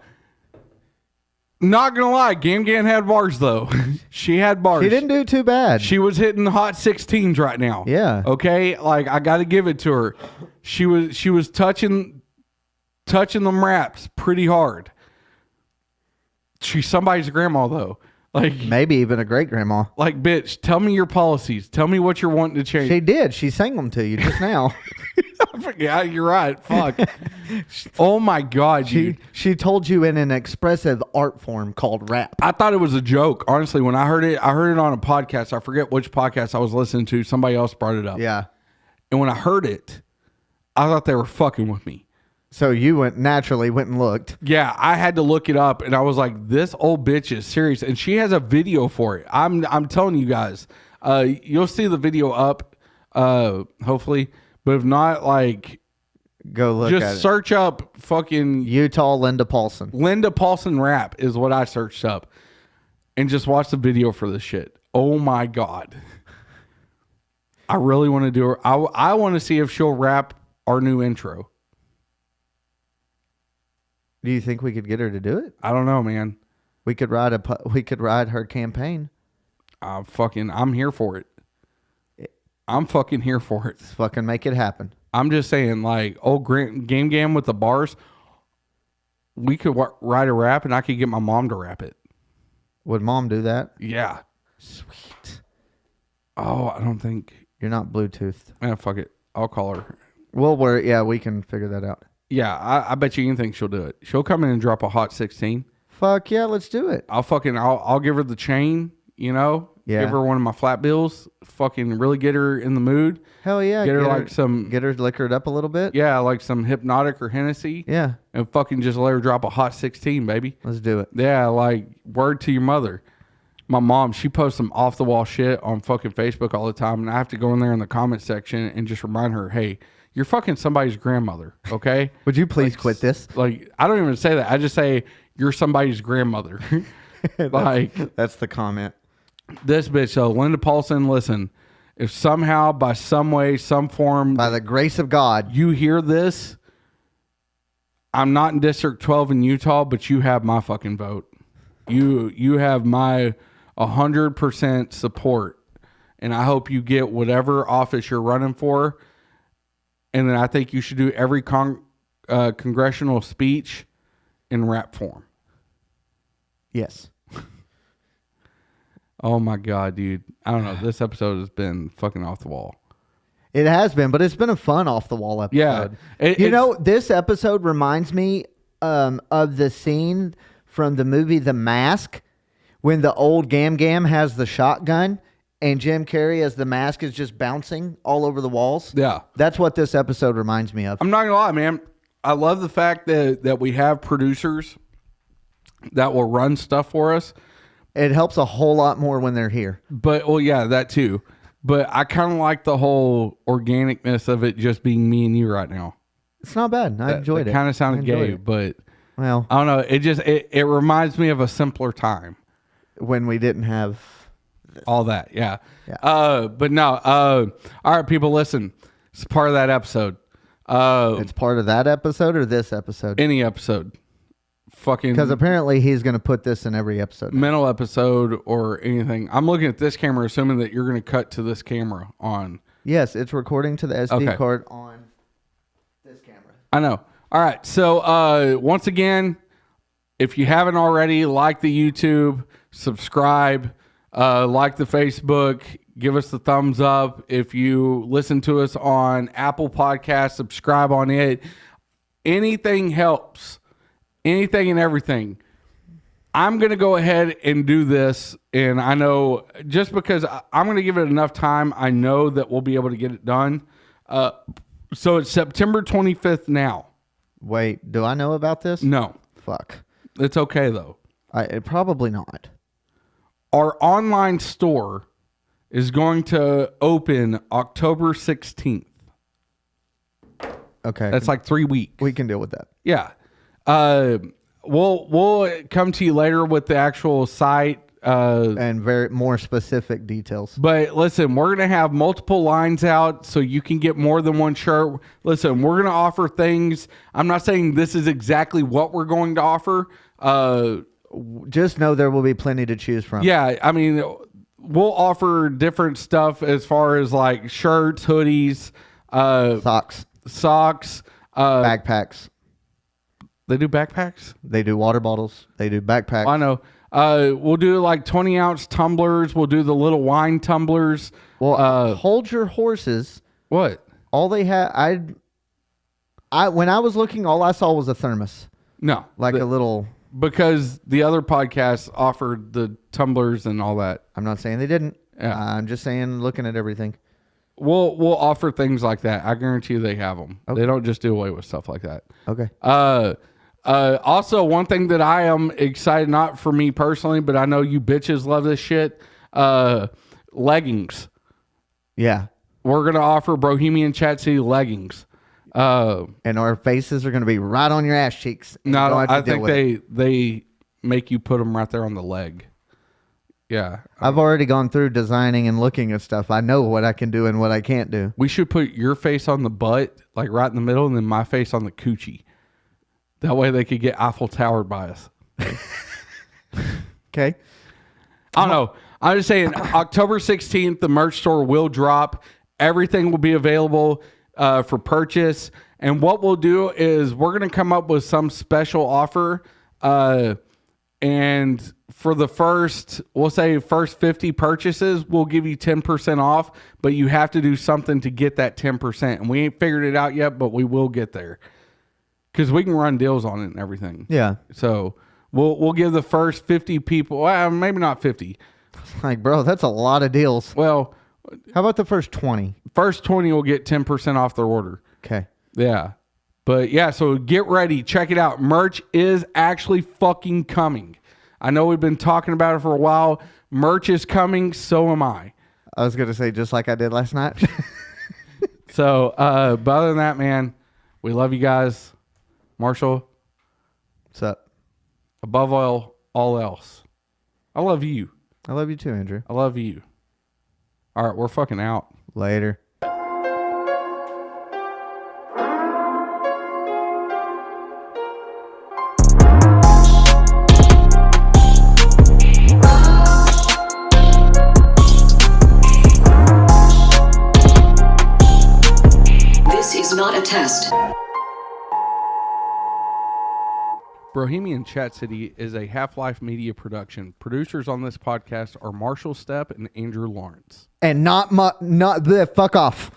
Not gonna lie, Gam Gam had bars though. She had bars. She didn't do too bad. She was hitting hot 16s right now. Yeah. Okay? Like I gotta give it to her. She was touching them raps pretty hard. She's somebody's grandma though. Like maybe even a great grandma. Like, bitch, tell me your policies. Tell me what you're wanting to change. She did. She sang them to you just now. Yeah, you're right. Fuck. Oh my God, dude. She told you in an expressive art form called rap. I thought it was a joke. Honestly, when I heard it on a podcast. I forget which podcast I was listening to. Somebody else brought it up. Yeah. And when I heard it, I thought they were fucking with me. So you naturally went and looked. Yeah, I had to look it up, and I was like, "This old bitch is serious." And she has a video for it. I'm telling you guys, you'll see the video up, hopefully. But if not, like, go look. Just search up fucking Utah Linda Paulson. Linda Paulson rap is what I searched up, and just watch the video for this shit. Oh my God, I really want to do her. I want to see if she'll rap our new intro. Do you think we could get her to do it? I don't know, man. We could ride her campaign. I'm here for it. I'm fucking here for it. Let's fucking make it happen. I'm just saying, like, old Gam Gam with the bars, we could write a rap and I could get my mom to rap it. Would mom do that? Yeah. Sweet. Oh, I don't think. You're not Bluetoothed. Yeah, fuck it. I'll call her. Well, we can figure that out. Yeah, I bet you anything she'll do it. She'll come in and drop a hot 16. Fuck yeah, let's do it. I'll give her the chain, you know? Yeah. Give her one of my flat bills. Fucking really get her in the mood. Hell yeah. Get her liquored up a little bit. Yeah, like some Hypnotic or Hennessy. Yeah. And fucking just let her drop a hot 16, baby. Let's do it. Yeah, like word to your mother. My mom, she posts some off the wall shit on fucking Facebook all the time, and I have to go in there in the comment section and just remind her, hey, you're fucking somebody's grandmother, okay? Would you please quit this? Like, I don't even say that. I just say you're somebody's grandmother. That's the comment. This bitch, though, Linda Paulson, listen, if somehow, by some way, some form, by the grace of God, you hear this, I'm not in District 12 in Utah, but you have my fucking vote. You have my 100% support, and I hope you get whatever office you're running for. And then I think you should do every congressional speech in rap form. Yes. Oh my God, dude. I don't know. This episode has been fucking off the wall. It has been, but it's been a fun off the wall episode. Yeah. This episode reminds me of the scene from the movie The Mask when the old Gam Gam has the shotgun and Jim Carrey as the mask is just bouncing all over the walls. Yeah. That's what this episode reminds me of. I'm not going to lie, man. I love the fact that we have producers that will run stuff for us. It helps a whole lot more when they're here. But, well, yeah, that too. But I kind of like the whole organicness of it just being me and you right now. It's not bad. I enjoyed it. It kind of sounded gay, but well, I don't know. It reminds me of a simpler time when we didn't have this. All that, yeah. Yeah. But no, all right, people, listen. It's part of that episode. It's part of that episode or this episode? Any episode. Fucking. Because apparently he's going to put this in every episode. Mental episode or anything. I'm looking at this camera, assuming that you're going to cut to this camera on. Yes, it's recording to the SD card on this camera. I know. All right. So once again, if you haven't already, like the YouTube, subscribe, like the Facebook, give us the thumbs up. If you listen to us on Apple Podcasts, subscribe on it. Anything helps. Anything and everything. I'm going to go ahead and do this. And I know just because I'm going to give it enough time, I know that we'll be able to get it done. So it's September 25th now. Wait, do I know about this? No. Fuck. It's okay, though. Probably not. Our online store is going to open October 16th. Okay. That's like 3 weeks. We can deal with that. Yeah. We'll come to you later with the actual site. And very more specific details. But listen, we're going to have multiple lines out so you can get more than one shirt. Listen, we're going to offer things. I'm not saying this is exactly what we're going to offer. Just know there will be plenty to choose from. Yeah, I mean, we'll offer different stuff as far as like shirts, hoodies, socks, backpacks. They do backpacks? They do water bottles. They do backpacks. I know. We'll do like 20-ounce tumblers. We'll do the little wine tumblers. Well, hold your horses. What? All they had, when I was looking, all I saw was a thermos. No. Like a little... Because the other podcasts offered the tumblers and all that. I'm not saying they didn't. Yeah. I'm just saying looking at everything. We'll offer things like that. I guarantee you they have them. Okay. They don't just do away with stuff like that. Okay. Also, one thing that I am excited, not for me personally, but I know you bitches love this shit, leggings. Yeah. We're going to offer Bohemian Chat City leggings. And our faces are going to be right on your ass cheeks. No, I think they make you put them right there on the leg. Yeah. I've already gone through designing and looking at stuff. I know what I can do and what I can't do. We should put your face on the butt, like right in the middle, and then my face on the coochie. That way they could get Eiffel Towered by us. Okay. I don't know. I'm just saying October 16th, the merch store will drop. Everything will be available for purchase. And what we'll do is we're going to come up with some special offer. And for the first 50 purchases, we'll give you 10% off. But you have to do something to get that 10%. And we ain't figured it out yet, but we will get there. Because we can run deals on it and everything. Yeah. So we'll give the first 50 people, well, maybe not 50. Like, bro, that's a lot of deals. Well, how about the first 20? First 20 will get 10% off their order. Okay. Yeah. But yeah, so get ready. Check it out. Merch is actually fucking coming. I know we've been talking about it for a while. Merch is coming. So am I. I was going to say just like I did last night. So, but other than that, man, we love you guys. Marshall. What's up? Above all else. I love you. I love you too, Andrew. I love you. All right, we're fucking out. Later. This is not a test. Bohemian Chat City is a Half-Life Media production. Producers on this podcast are Marshall Stepp and Andrew Lawrence. And not the fuck off.